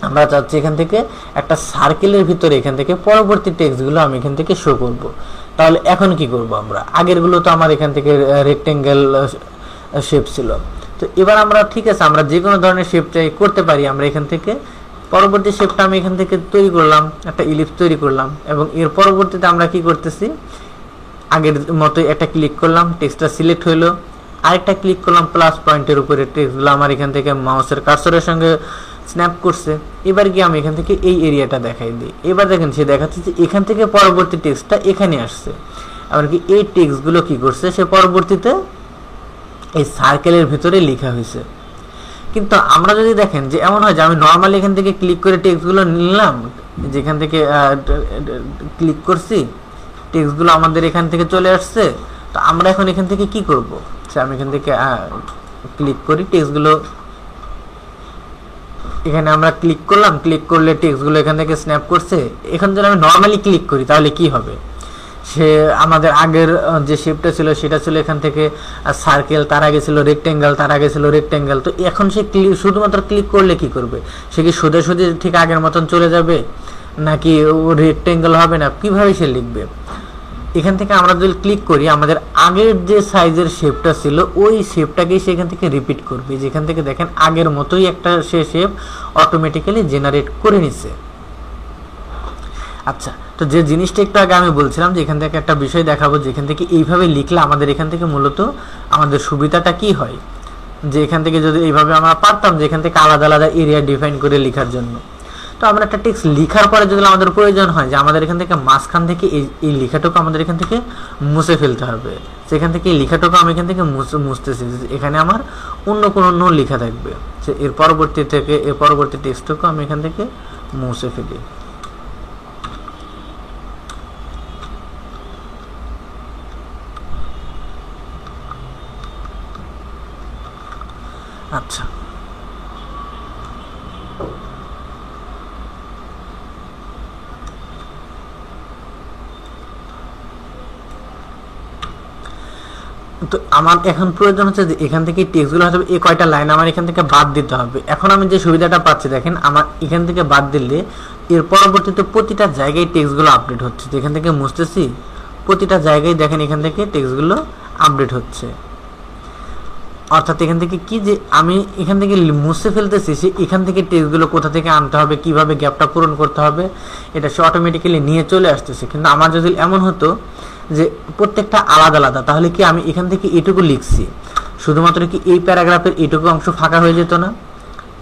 আমরা চাচ্ছি এখান থেকে একটা সার্কেলের ভিতরে এখান থেকে পরবর্তী টেক্সটগুলো আমি এখান থেকে শো করব। তাহলে এখন কি করব, আমরা আগেরগুলো তো আমার এখান থেকে রেক্টেঙ্গেল শেপ ছিল। তো এবার আমরা ঠিক আছে আমরা যে কোনো ধরনের শেপ চাই করতে পারি। আমরা এখান থেকে পরবর্তী শেপটা আমি এখান থেকে তৈরি করলাম, একটা ইলিপস তৈরি করলাম, এবং এর পরবর্তীতে আমরা কি করতেছি আগের মতোই একটা ক্লিক করলাম, টেক্সটটা সিলেক্ট হইলো, আরেকটা ক্লিক করলাম প্লাস পয়েন্টের উপরে, টেক্সটগুলো আমার এখান থেকে মাউসের কার্সরের সঙ্গে স্ন্যাপ করছে। এবার গিয়ে আমি এখান থেকে এই এরিয়াটা দেখাই দিই। এবার দেখেন সে দেখাচ্ছে যে এখান থেকে পরবর্তী টেক্সটটা এখানে আসছে, এমনকি এই টেক্সটগুলো কি করছে সে পরবর্তীতে এই সার্কেলের ভিতরে লেখা হয়েছে। কিন্তু আমরা যদি দেখেন যে এমন হয় যে আমি নর্মালি এখান থেকে ক্লিক করে টেক্সটগুলো নিলাম, যেখান থেকে ক্লিক করছি টেক্সটগুলো আমাদের এখান থেকে চলে আসছে। তো আমরা এখন এখান থেকে কি করব, আমি এখান থেকে ক্লিক করি, টেক্সটগুলো এখানে আমরা ক্লিক করলাম, ক্লিক করলে টেক্সটগুলো এখান থেকে স্ন্যাপ করছে। এখন যদি আমি নর্মালি ক্লিক করি তাহলে কি হবে, সে আমাদের আগের যে শেপটা ছিল সেটা ছিল এখান থেকে সার্কেল, তার আগে ছিল রেক্টেঙ্গেল, তার আগে ছিল রেক্টেঙ্গেল। তো এখন সে শুধুমাত্র ক্লিক করলে কি করবে, সে কি সোজাসুজি ঠিক আগের মতন চলে যাবে নাকি ও রেক্টেঙ্গেল হবে না, কিভাবে সে লিখবে? এখান থেকে আমরা যদি ক্লিক করি আমাদের আগের যে সাইজের শেপটা ছিল ওই শেপটাকেই সেখান থেকে রিপিট করবে। যেখান থেকে দেখেন আগের মতোই একটা সে শেপ অটোমেটিক্যালি জেনারেট করে নিছে। আচ্ছা, তো যে জিনিসটা একটু আগে আমি বলছিলাম যে এখান থেকে একটা বিষয় দেখাবো, যেখান থেকে এইভাবে লিখলে আমাদের এখান থেকে মূলত আমাদের সুবিধাটা কি হয়, যে এখান থেকে যদি এইভাবে আমরা পারতাম যে এখান থেকে আলাদা আলাদা এরিয়া ডিফাইন করে লেখার জন্য। তো আমরা একটা টেক্সট লেখার পরে যদি আমাদের প্রয়োজন হয় যে আমাদের এখান থেকে মাঝখান থেকে এই লেখাটুকু আমাদের এখান থেকে মুছে ফেলতে হবে, সেখান থেকে এই লেখাটুকু আমি এখান থেকে মুছতেছি, এখানে আমার অন্য কোনো লেখা থাকবে, যে এর পরবর্তী টেক্সটটুকু আমি এখান থেকে মুছে ফেলি। আচ্ছা, তো আমার এখন প্রয়োজন হচ্ছে যে এখান থেকে টেক্সটগুলো হয়তো এই কয়টা লাইন আমার এখান থেকে বাদ দিতে হবে। এখন আমি যে সুবিধাটা পাচ্ছি দেখেন, আমার এখান থেকে বাদ দিলে এর পরবর্তীতে প্রতিটা জায়গায় টেক্সটগুলো আপডেট হচ্ছে। যেখান থেকে মুছতেছি প্রতিটা জায়গায় দেখেন এখান থেকে টেক্সটগুলো আপডেট হচ্ছে। অর্থাৎ এখান থেকে কি, যে আমি এখান থেকে মুছে ফেলতেছি, সে এখান থেকে টেক্সটগুলো কোথা থেকে আনতে হবে, কিভাবে গ্যাপটা পূরণ করতে হবে, এটা সে অটোমেটিক্যালি নিয়ে চলে আসতেছে। কিন্তু আমার যদি এমন হতো যে প্রত্যেকটা আলাদা আলাদা, তাহলে কি আমি এখান থেকে এটুকু লিখছি, শুধুমাত্র কি এই প্যারাগ্রাফের এইটুকু অংশ ফাঁকা হয়ে যেত না?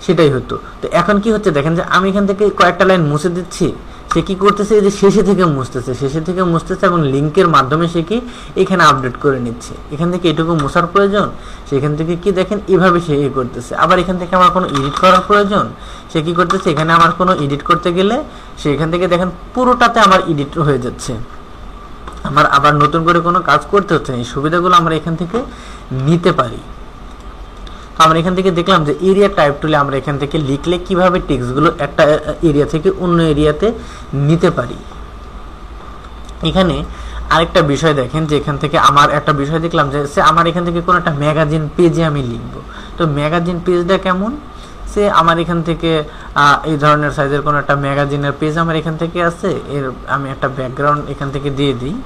সেটাই হতো। তো এখন কি হচ্ছে দেখেন, যে আমি এখান থেকে কয়েকটা লাইন মুছে দিচ্ছি, সে কি করতেছে যে শেষে থেকে মুছতেছে এবং লিঙ্কের মাধ্যমে সে কি এখানে আপডেট করে নিচ্ছে। এখান থেকে এটুকু মোছার প্রয়োজন, সেখান থেকে কি দেখেন এভাবে সে করতেছে। আবার এখান থেকে আমার কোনো এডিট করার প্রয়োজন, সে কি করতেছে, এখানে আমার কোনো এডিট করতে গেলে সে এখান থেকে দেখেন পুরোটাতে আমার এডিট হয়ে যাচ্ছে, আমার আবার নতুন করে কোনো কাজ করতে হচ্ছে না। এই সুবিধাগুলো আমরা এখান থেকে নিতে পারি। তো আমরা এখান থেকে দেখলাম যে এরিয়া টাইপ টুলে আমরা এখান থেকে লিখলে কিভাবে টেক্সটগুলো একটা এরিয়া থেকে অন্য এরিয়াতে নিতে পারি। এখানে আরেকটা বিষয় দেখেন, যে এখান থেকে আমার একটা বিষয় দেখলাম যে আমার এখান থেকে কোনো একটা ম্যাগাজিন পেজে আমি লিখবো। তো ম্যাগাজিন পেজটা কেমন, সে আমার এখান থেকে এই ধরনের সাইজের কোনো একটা ম্যাগাজিনের পেজ আমার এখান থেকে আছে, এর আমি একটা ব্যাকগ্রাউন্ড এখান থেকে দিয়ে দিই।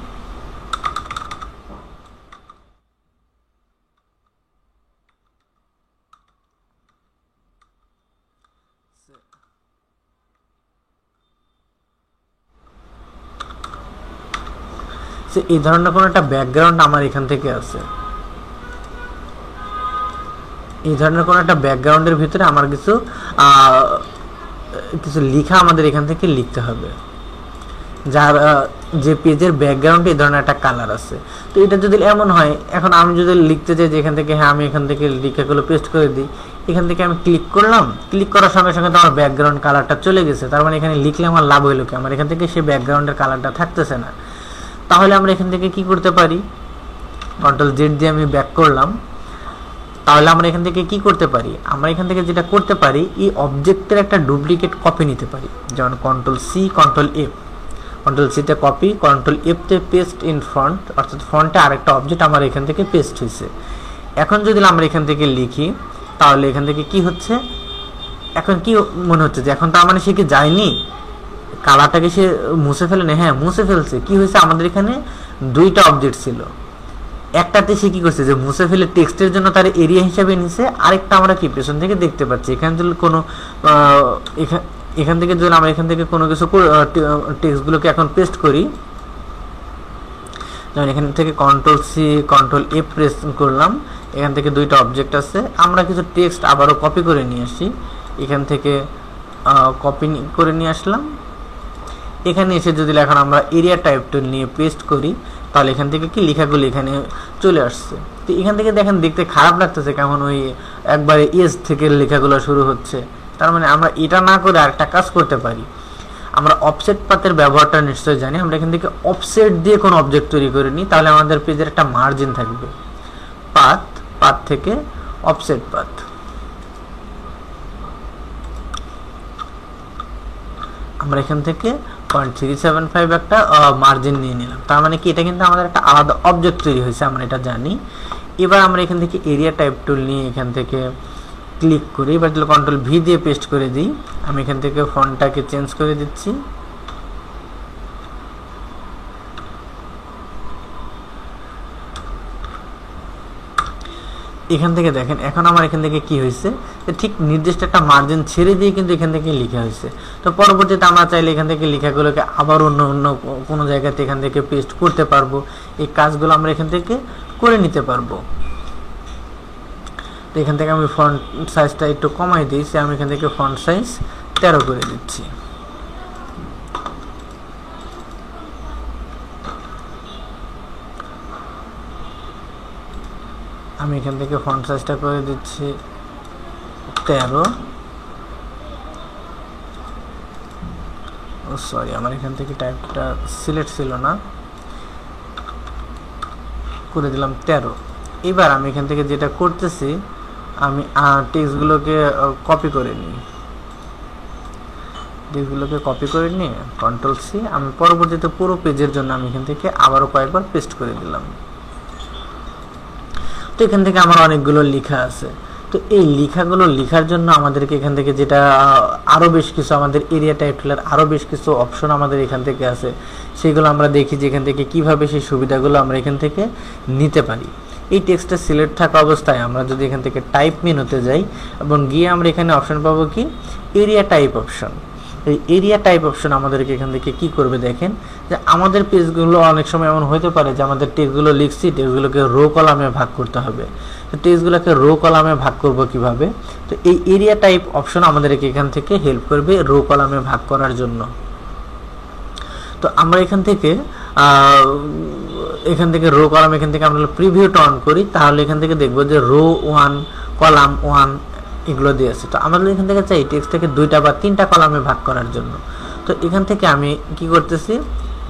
এই ধরনের কোনো একটা ব্যাকগ্রাউন্ড আমার এখান থেকে আছে, এই ধরনের কোনো একটা ব্যাকগ্রাউন্ডের ভিতরে আমার কিছু লেখা আমাদের এখান থেকে লিখতে হবে, যার যে পেজের ব্যাকগ্রাউন্ডে এই ধরনের একটা কালার আছে। তো এটা যদি এমন হয়, এখন আমি যদি লিখতে চাই যে এখান থেকে, হ্যাঁ আমি এখান থেকে লেখাগুলো পেস্ট করে দিই, এখান থেকে আমি ক্লিক করলাম, ক্লিক করার সঙ্গে সঙ্গে তো আমার ব্যাকগ্রাউন্ড কালারটা চলে গেছে। তার মানে এখানে লিখলে আমার লাভ হইলো কি, আমার এখান থেকে সে ব্যাকগ্রাউন্ডের কালারটা থাকতেছে না। তাহলে আমরা এখান থেকে কি করতে পারি, কন্ট্রোল জেড দিয়ে আমি ব্যাক করলাম। তাহলে আমরা এখান থেকে কি করতে পারি, আমরা এখান থেকে যেটা করতে পারি, এই অবজেক্টের একটা ডুপ্লিকেট কপি নিতে পারি। যেমন control C, control F, control সিতে কপি, কন্ট্রোল এফতে পেস্ট ইন ফ্রন্ট, অর্থাৎ ফ্রন্টে আরেকটা অবজেক্ট আমার এখান থেকে পেস্ট হয়েছে। এখন যদি আমরা এখান থেকে লিখি, তাহলে এখান থেকে কি হচ্ছে, এখন কি মনে হচ্ছে যে এখন তার মানে সে কি যায়নি, কালারটাকে সে মুছে ফেলেনি? হ্যাঁ মুছে ফেলছে। কি হয়েছে, আমাদের এখানে দুইটা অবজেক্ট ছিল, একটাতে সে কি করছে যে মুছে ফেলে টেক্সটের জন্য তার এরিয়া হিসাবে নিছে, আরেকটা আমরা কি পেছন থেকে দেখতে পাচ্ছি। এখানে যদি কোনো এখান থেকে যদি আমরা এখান থেকে কোনো কিছু টেক্সটগুলোকে এখন পেস্ট করি, যেমন এখান থেকে control C, control F press করলাম, এখান থেকে দুইটা অবজেক্ট আছে, আমরা কিছু টেক্সট আবারও কপি করে নিয়ে আসি, এখান থেকে কপি করে নিয়ে আসলাম। এখানে এসে যদি এখন আমরা এরিয়া টাইপ টুল নিয়ে পেস্ট করি, তাহলে এখান থেকে কি লেখাগুলো এখানে চলে আসছে। তো এখান থেকে দেখেন দেখতে খারাপ লাগতেছে, কেমন ওই একবারে এজ থেকে লেখাগুলো শুরু হচ্ছে। তার মানে আমরা এটা না করে আরেকটা কাজ করতে পারি, আমরা অফসেট পাথের ব্যবহারটা নিশ্চয়ই জানি। আমরা এখান থেকে অফসেট দিয়ে কোনো অবজেক্ট তৈরি করে নিই, তাহলে আমাদের পেজের একটা মার্জিন থাকবে। পাথ থেকে অফসেট পাথ, আমরা এখান থেকে 0.375 একটা মার্জিন নিয়ে নিলাম। তার মানে কি এটা কিন্তু আমাদের একটা আলাদা অবজেক্ট তৈরি হয়েছে, আমরা এটা জানি। এবার আমরা এখান থেকে এরিয়া টাইপ টুল নিয়ে এখান থেকে ক্লিক করি, এবার কন্ট্রোল ভি দিয়ে পেস্ট করে দিই। আমি এখান থেকে ফন্টটাকে চেঞ্জ করে দিচ্ছি। এখান থেকে দেখেন এখন আমার এখান থেকে কি হয়েছে, ঠিক নির্দিষ্ট একটা মার্জিন ছেড়ে দিয়ে কিন্তু এখান থেকে লেখা হয়েছে। তো পরবর্তীতে আমরা চাইলে এখান থেকে লেখাগুলোকে আবার অন্য অন্য কোনো জায়গাতে এখান থেকে পেস্ট করতে পারবো। এই কাজগুলো আমরা এখান থেকে করে নিতে পারবো। তো এখান থেকে আমি ফন্ট সাইজটা একটু কমাই দিয়েছি, আমি এখান থেকে ফন্ট সাইজ 13 করে দিচ্ছি। আমি এখান থেকে ফন্ট সাইজটা করে দিচ্ছি 13। ও সরি, আমার এখান থেকে টাইপটা সিলেক্ট ছিল না, করে দিলাম 13। এবার আমি এখান থেকে যেটা করতেছি, আমি টেক্সটগুলোকে কপি করে নিই, টেক্সটগুলোকে কপি করে নিয়ে কন্ট্রোল সি, আমি পরবর্তীতে পুরো পেজের জন্য আমি এখান থেকে আবারও কয়েকবার পেস্ট করে দিলাম। তো এখান থেকে আমার অনেকগুলো লেখা আছে। তো এই লেখাগুলো লেখার জন্য আমাদেরকে এখান থেকে যেটা আরও বেশ কিছু আমাদের এরিয়া টাইপ টুলের আরও বেশ কিছু অপশন আমাদের এখান থেকে আছে, সেগুলো আমরা দেখি যে এখান থেকে কীভাবে সেই সুবিধাগুলো আমরা এখান থেকে নিতে পারি। এই টেক্সটটা সিলেক্ট থাকা অবস্থায় আমরা যদি এখান থেকে টাইপ মেনুতে যাই এবং গিয়ে আমরা এখানে অপশন পাবো কি এরিয়া টাইপ অপশন। এই এরিয়া টাইপ অপশন আমাদেরকে এখান থেকে কি করবে দেখেন, যে আমাদের পেজগুলো অনেক সময় এমন হতে পারে যে আমাদের টেক্সটগুলো লিখছি, টেক্সটগুলোকে রো কলামে ভাগ করতে হবে। তো টেক্সটগুলোকে রো কলামে ভাগ করব কিভাবে, তো এই এরিয়া টাইপ অপশন আমাদেরকে এখান থেকে হেল্প করবে রো কলামে ভাগ করার জন্য। তো আমরা এখান থেকে রো কলাম এখান থেকে আমরা প্রিভিউটা অন করি, তাহলে এখান থেকে দেখবো যে রো 1 কলাম 1 এগুলো দিয়ে আছে। তো আমাদের এখান থেকে চাই টেক্সটটাকে 2টা বা 3টা কলামে ভাগ করার জন্য। তো এখান থেকে আমি কি করতেছি,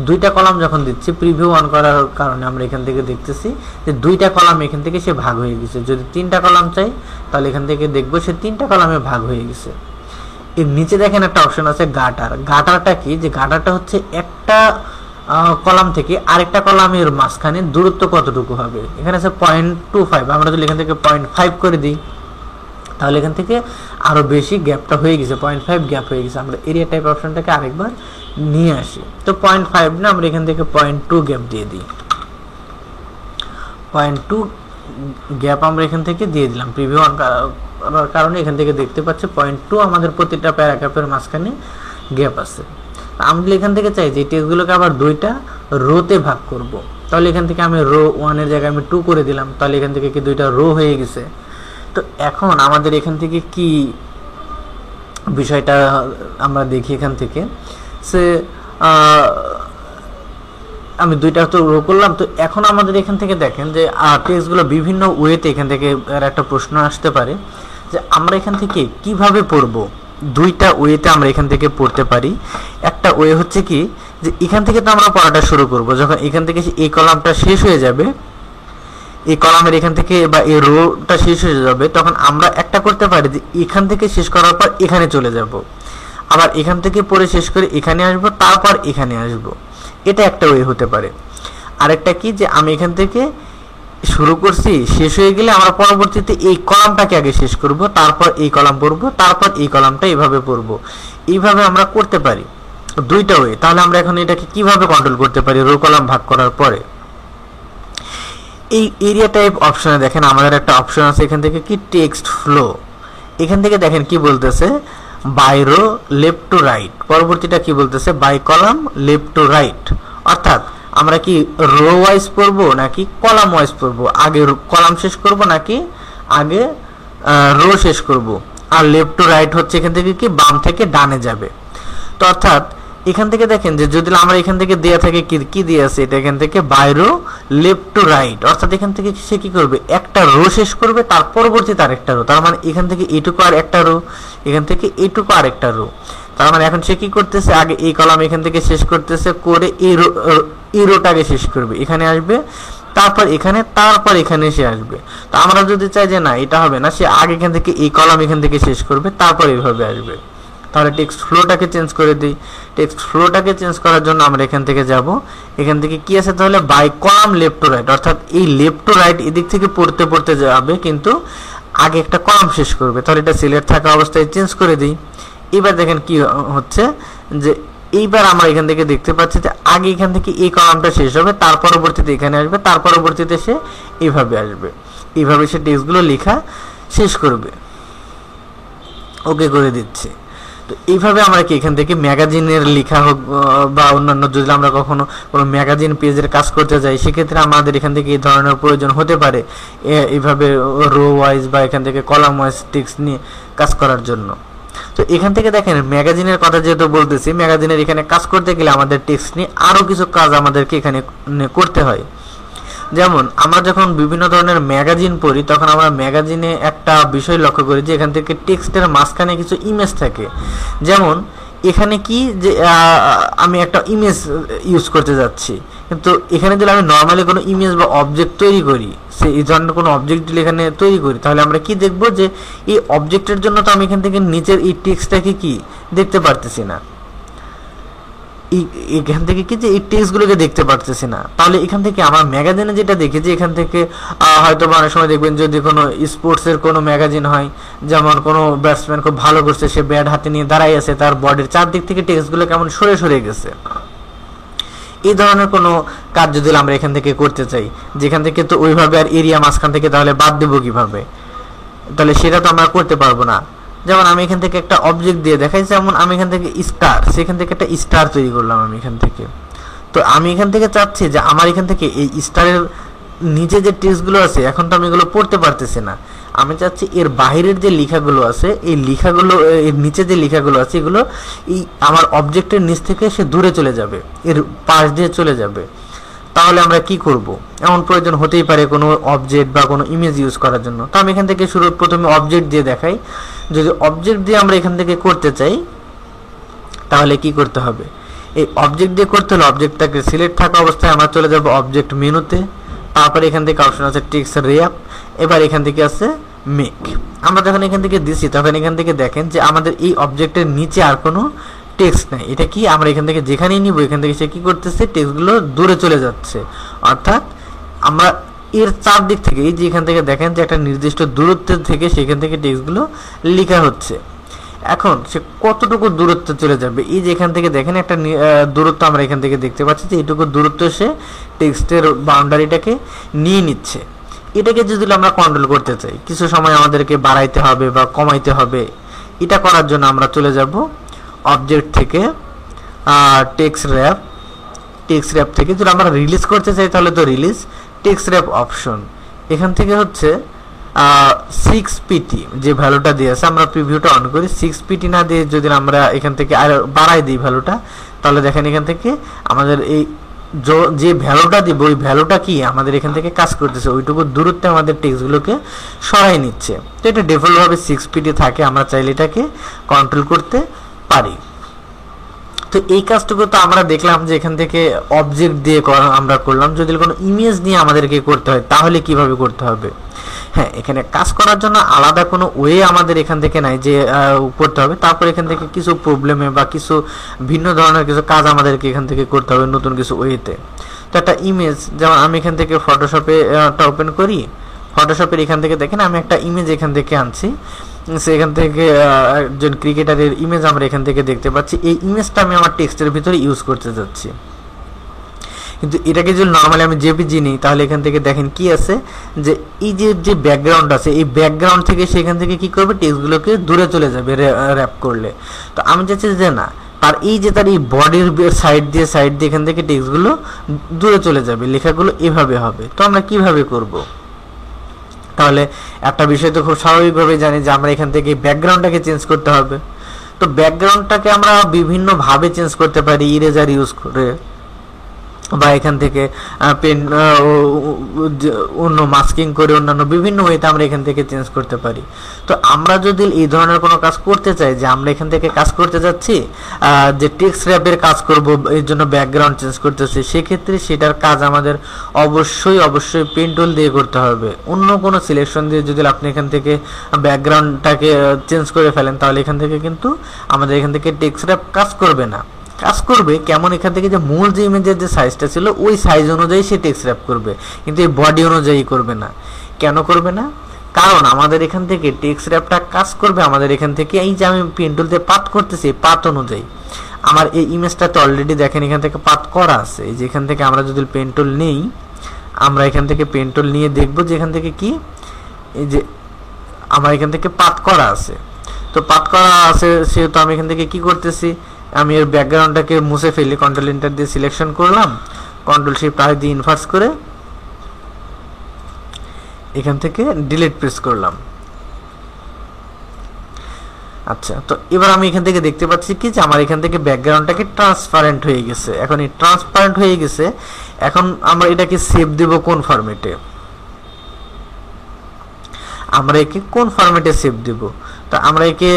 2টা কলাম যখন দিচ্ছি প্রিভিউ অন করার কারণে আমরা এখান থেকে দেখতেছি যে 2টা কলাম এখান থেকে সে ভাগ হয়ে গেছে। যদি 3টা কলাম চাই তাহলে এখান থেকে দেখবো সে 3টা কলামে ভাগ হয়ে গেছে। এর নিচে দেখেন একটা অপশন আছে গাটার। গাটারটা কি, যে গাটারটা হচ্ছে একটা কলাম থেকে আরেকটা কলামের মাঝখানে দূরত্ব কতটুকু হবে। এখানে আছে 0.25, আমরা যদি এখান থেকে 0.5 করে দিই তাহলে এখান থেকে আরো বেশি গ্যাপটা হয়ে গেছে, 0.5 গ্যাপ হয়ে গেছে। আমরা এরিয়া টাইপ অপশনটাকে আরেকবার নিয়ে আসি, তো 0.5 না, আমরা এখান থেকে 0.2 গ্যাপ দিয়ে দিই। 0.2 গ্যাপ আমরা এখান থেকে দিয়ে দিলাম প্রিভিউ অন করার কারণে। এখান থেকে দেখতে পাচ্ছি 0.2 আমাদের প্রতিটা প্যারাগ্রাফের মাঝখানে গ্যাপ আছে। আমরা এখান থেকে চাই যে টেক্সটগুলোকে আবার 2টা রোতে ভাগ করব, তাহলে এখান থেকে আমি রো 1 এর জায়গায় আমি 2 করে দিলাম, তাহলে এখান থেকে কি 2টা রো হয়ে গেছে। তো এখন আমাদের এখান থেকে কি বিষয়টা আমরা দেখি, এখান থেকে সে আমি 2টা তো রো করলাম। তো এখন আমাদের এখান থেকে দেখেন যে টেক্সটগুলো বিভিন্ন ওয়েতে এখান থেকে একটা প্রশ্ন আসতে পারে যে আমরা এখান থেকে কিভাবে পড়ব। 2টা ওয়েতে আমরা এখান থেকে পড়তে পারি। একটা ওয়ে হচ্ছে কি, যে এখান থেকে তো আমরা পড়াটা শুরু করব, যখন এখান থেকে এই কলামটা শেষ হয়ে যাবে, এই কলামের এখান থেকে বা এই রোটা শেষ হয়ে যাবে, তখন আমরা একটা করতে পারি যে এখান থেকে শেষ করার পর এখানে চলে যাব, আবার এখান থেকে পড়ে শেষ করে এখানে আসব, তারপর এখানে আসব। এটা একটা ওয়ে হতে পারে। আরেকটা কি, যে আমি এখান থেকে শুরু করছি, শেষ হয়ে গেলে আমরা পরবর্তীতে এই কলামটাকে আগে শেষ করব, তারপর এই কলাম পড়ব, তারপর এই কলামটা এইভাবে পড়ব। এইভাবে আমরা করতে পারি 2টা ওয়ে। তাহলে আমরা এখন এটাকে কিভাবে কন্ট্রোল করতে পারি রো কলাম ভাগ করার পরে। এই এরিয়া টাইপ অপশনে দেখেন আমাদের একটা অপশন আছে এখান থেকে কি টেক্সট ফ্লো। এখান থেকে দেখেন কি বলতেছে, by row left to right, পরবর্তীটা কি বলতেছে by column left to right. অর্থাৎ আমরা কি রো ওয়াইজ পড়বো নাকি কলাম ওয়াইজ পড়বো, আগে কলাম শেষ করব নাকি আগে রো শেষ করব। আর লেফট টু রাইট হচ্ছে এখান থেকে কি বাম থেকে ডানে যাবে। তো অর্থাৎ এখান থেকে দেখেন যে যদি আমরা এখান থেকে দেয়া থাকে কি দিয়ে আছে, এটা এখান থেকে by row left to right, অর্থাৎ এখান থেকে সে কি করবে একটা রো শেষ করবে, তার পরবর্তীতে আরেকটা রো। তার মানে এখান থেকে এইটুকু আর একটা রো, এখান থেকে এইটুকু আর একটা রো। তার মানে এখন সে কি করতেছে, আগে এই কলাম এখান থেকে শেষ করতেছে, করে এই রোটাকে শেষ করবে, এখানে আসবে, তারপর এখানে, তারপর এখানে সে আসবে। তো আমরা যদি চাই যে না এটা হবে না, সে আগে এখান থেকে এই কলাম এখান থেকে শেষ করবে, তারপর এইভাবে আসবে। তাহলে টেক্সট ফ্লোটাকে চেঞ্জ করে দিই। টেক্সট ফ্লোটাকে চেঞ্জ করার জন্য আমরা এখান থেকে যাব, এখান থেকে কি আছে তাহলে by column left to right, অর্থাৎ এই লেফট টু রাইট এদিক থেকে পড়তে পড়তে যাবে, কিন্তু আগে একটা কলাম শেষ করবে। তাহলে এটা সিলেক্ট থাকা অবস্থায় চেঞ্জ করে দিই। এবার দেখেন কি হচ্ছে, যে এইবার আমরা এখান থেকে দেখতে পাচ্ছি যে আগে এখান থেকে এই কলামটা শেষ হবে, তার পরবর্তীতে এখানে আসবে, তার পরবর্তীতে সে এইভাবে আসবে, এইভাবে সে টেক্সটগুলো লেখা শেষ করবে। ওকে করে দিচ্ছে। তো এইভাবে আমরা কি এখান থেকে ম্যাগাজিনের লেখা হোক বা অন্যান্য যদি আমরা কখনো কোনো ম্যাগাজিন পেজের কাজ করতে যাই, সেক্ষেত্রে আমাদের এখান থেকে এই ধরনের প্রয়োজন হতে পারে এইভাবে রো ওয়াইজ বা এখান থেকে কলাম ওয়াইজ টেক্সট নিয়ে কাজ করার জন্য। তো এখান থেকে দেখেন ম্যাগাজিনের কথা যেহেতু বলতেছি, ম্যাগাজিনের এখানে কাজ করতে গেলে আমাদের টেক্সট নিয়ে আরও কিছু কাজ আমাদেরকে এখানে করতে হয়। যেমন আমরা যখন বিভিন্ন ধরনের ম্যাগাজিন পড়ি, তখন আমরা ম্যাগাজিনে একটা বিষয় লক্ষ্য করি যে এখান থেকে টেক্সটের মাঝখানে কিছু ইমেজ থাকে। যেমন এখানে কি যে আমি একটা ইমেজ ইউজ করতে যাচ্ছি, কিন্তু এখানে যদি আমি নর্মালি কোনো ইমেজ বা অবজেক্ট তৈরি করি, এই ধরনের কোনো অবজেক্ট যদি এখানে তৈরি করি, তাহলে আমরা কি দেখব যে এই অবজেক্টের জন্য তো আমি এখান থেকে নিচের এই টেক্সটটাকে কি দেখতে পারতেছি না, এখান থেকে কি যে এই টেক্সটগুলোকে দেখতে পারতেছি না। তাহলে এখান থেকে আমরা ম্যাগাজিনে যেটা দেখি যে এখান থেকে হয়তো অনেক সময় দেখবেন যদি কোনো স্পোর্টসের কোনো ম্যাগাজিন হয়, যেমন কোনো ব্যাটসম্যান খুব ভালো করছে, সে ব্যাট হাতে নিয়ে দাঁড়াই আছে, তার বডির চারদিক থেকে টেক্সটগুলো কেমন সরে সরে গেছে। এই ধরনের কোনো কাজ যদি আমরা এখান থেকে করতে চাই, যেখান থেকে তো ওইভাবে আর এরিয়া মাঝখান থেকে তাহলে বাদ দেবো কিভাবে, তাহলে সেটা তো আমরা করতে পারবো না। যেমন আমি এখান থেকে একটা অবজেক্ট দিয়ে দেখাই, যেমন আমি এখান থেকে স্টার, সেখান থেকে একটা স্টার তৈরি করলাম আমি এখান থেকে। তো আমি এখান থেকে চাচ্ছি যে আমার এখান থেকে এই স্টারের নিচে যে টেক্সটগুলো আছে, এখন তো আমি এগুলো পড়তে পারতেছি না, আমি চাচ্ছি এর বাহিরের যে লেখাগুলো আছে, এই লেখাগুলো এর নিচে যে লেখাগুলো আছে, এগুলো এই আমার অবজেক্টের নিচ থেকে সে দূরে চলে যাবে, এর পাশ দিয়ে চলে যাবে। তাহলে আমরা কি করব? এমন প্রয়োজন হতেই পারে কোনো অবজেক্ট বা কোনো ইমেজ ইউজ করার জন্য। তো আমি এখান থেকে প্রথমে অবজেক্ট দিয়ে দেখাই। যদি অবজেক্ট দিয়ে আমরা এখান থেকে করতে চাই, তাহলে কি করতে হবে? এই অবজেক্ট দিয়ে করতে হলে অবজেক্টটাকে সিলেক্ট থাকা অবস্থায় আমরা চলে যাব অবজেক্ট মেনুতে, তারপরে এখান থেকে অপশন আছে টেক্সট র্যাপ, এবার এখান থেকে আছে মেক। আমরা যখন এখান থেকে দিছি, তখন এখান থেকে দেখেন যে আমাদের এই অবজেক্টের নিচে আর কোনো টেক্সট নাই। এটা কি আমরা এখান থেকে যেখানেই নিব, এখান থেকে সে কি করতেছে, টেক্সটগুলো দূরে চলে যাচ্ছে। অর্থাৎ আমরা এর চারদিক থেকে, এই যে এখান থেকে দেখেন যে একটা নির্দিষ্ট দূরত্বের থেকে সেখান থেকে টেক্সটগুলো লেখা হচ্ছে। এখন সে কতটুকু দূরত্বে চলে যাবে, এই যে এখান থেকে দেখেন একটা দূরত্ব আমরা এখান থেকে দেখতে পাচ্ছি যে এইটুকু দূরত্ব সে টেক্সটের বাউন্ডারিটাকে নিয়ে নিচ্ছে। এটাকে যদি আমরা কন্ট্রোল করতে চাই, কিছু সময় আমাদেরকে বাড়াইতে হবে বা কমাইতে হবে। এটা করার জন্য আমরা চলে যাব অবজেক্ট থেকে টেক্সট র্যাপ থেকে যদি আমরা রিলিজ করতে চাই, তাহলে তো রিলিজ টেক্সট র্যাপ অপশন। এখান থেকে হচ্ছে 6pt যে ভ্যালুটা দিয়ে আছে, আমরা প্রিভিউটা অন করি। 6pt না দিয়ে যদি আমরা এখান থেকে আর বাড়াই দিই ভ্যালুটা, তাহলে দেখেন এখান থেকে আমাদের এই যে ভ্যালুটা দিব, ওই ভ্যালুটা কি আমাদের এখান থেকে কাজ করতেছে, ওইটুকু দূরত্বে আমাদের টেক্সটগুলোকে সরাই নিচ্ছে। তো এটা ডিফল্টভাবে 6pt থাকে, আমরা চাইলে এটাকে কন্ট্রোল করতে পারি। তো এই কাজটুকু তো আমরা দেখলাম যে এখান থেকে অবজেক্ট দিয়ে আমরা করলাম। যদি কোনো ইমেজ নিয়ে আমাদেরকে করতে হয়, তাহলে কিভাবে করতে হবে? হ্যাঁ, এখানে কাজ করার জন্য আলাদা কোনো ওয়ে আমাদের এখান থেকে নাই যে করতে হবে। তারপর এখান থেকে কিছু প্রবলেমে বা কিছু ভিন্ন ধরনের কিছু কাজ আমাদেরকে এখান থেকে করতে হবে নতুন কিছু ওয়েতে। তো একটা ইমেজ, যেমন আমি এখান থেকে ফটোশপে ওপেন করি, ফটোশপের এখান থেকে দেখেন আমি একটা ইমেজ এখান থেকে আনছি। সেখান থেকে একজন ক্রিকেটারের ইমেজ আমরা এখান থেকে দেখতে পাচ্ছি। এই ইমেজটা আমি আমার টেক্সটের ভিতরে ইউজ করতে যাচ্ছি, কিন্তু এটাকে যদি নর্মালি আমি জেপিজি নিই, তাহলে এখান থেকে দেখেন কি আছে যে এই যে ব্যাকগ্রাউন্ড আছে, এই ব্যাকগ্রাউন্ড থেকে সেখান থেকে কি করবে, টেক্সটগুলোকে দূরে চলে যাবে র্যাপ করলে। তো আমি চাচ্ছি যে না, তার এই যে তার এই বডির সাইড দিয়ে এখান থেকে টেক্সটগুলো দূরে চলে যাবে, লেখাগুলো এভাবে হবে। তো আমরা কিভাবে করব? তাহলে একটা বিষয় তো খুব স্বাভাবিকভাবে জানি যে আমরা এখান থেকে ব্যাকগ্রাউন্ডটাকে চেঞ্জ করতে হবে। তো ব্যাকগ্রাউন্ডটাকে আমরা বিভিন্নভাবে চেঞ্জ করতে পারি, ইরেজার ইউজ করে বা এখান থেকে পেন অন্য মাস্কিং করে অন্যান্য বিভিন্ন ওয়েতে আমরা এখান থেকে চেঞ্জ করতে পারি। তো আমরা যদি এই ধরনের কোনো কাজ করতে চাই, যে আমরা এখান থেকে কাজ করতে যাচ্ছি যে টেক্সট র্যাপের কাজ করব, এর জন্য ব্যাকগ্রাউন্ড চেঞ্জ করতেছি, সেক্ষেত্রে সেটার কাজ আমাদের অবশ্যই পেন টুল দিয়ে করতে হবে। অন্য কোনো সিলেকশন দিয়ে যদি আপনি এখান থেকে ব্যাকগ্রাউন্ডটাকে চেঞ্জ করে ফেলেন, তাহলে এখান থেকে কিন্তু আমাদের এখান থেকে টেক্সট র্যাপ কাজ করবে না। কাজ করবে কেমন, এখান থেকে যে মূল যে ইমেজের যে সাইজটা ছিল, ওই সাইজ অনুযায়ী সে টেক্সট র্যাপ করবে, কিন্তু এই বডি অনুযায়ী করবে না। কেন করবে না? কারণ আমাদের এখান থেকে টেক্সট র্যাপটা কাজ করবে আমাদের এখান থেকে এই যে আমি পেন টুল দিয়ে পাথ করতেছি পাথ অনুযায়ী। আমার এই ইমেজটাতে অলরেডি দেখেন এখান থেকে পাথ করা আছে। এই যে এখান থেকে আমরা যদি পেন টুল নেই, আমরা এখান থেকে পেন টুল নিয়ে দেখবো যে এখান থেকে কি এই যে আমার এখান থেকে পাথ করা আছে। তো পাথ করা আছে সেহেতু আমি এখান থেকে কি করতেছি, আমি এর ব্যাকগ্রাউন্ডটাকে মুছে ফেলি, কন্ট্রোল এন্টার দিয়ে সিলেকশন করলাম, কন্ট্রোল শিফট আর দিয়ে ইনভার্স করে এখান থেকে ডিলিট প্রেস করলাম। আচ্ছা, তো এবার আমি এখান থেকে দেখতে পাচ্ছি কি যে আমার এখান থেকে ব্যাকগ্রাউন্ডটাকে ট্রান্সপারেন্ট হয়ে গেছে। এখন এই ট্রান্সপারেন্ট হয়ে গেছে, এখন আমরা এটাকে সেভ দেব কোন ফরম্যাটে, আমরা একে কোন ফরম্যাটে সেভ দেব। তো আমরা একে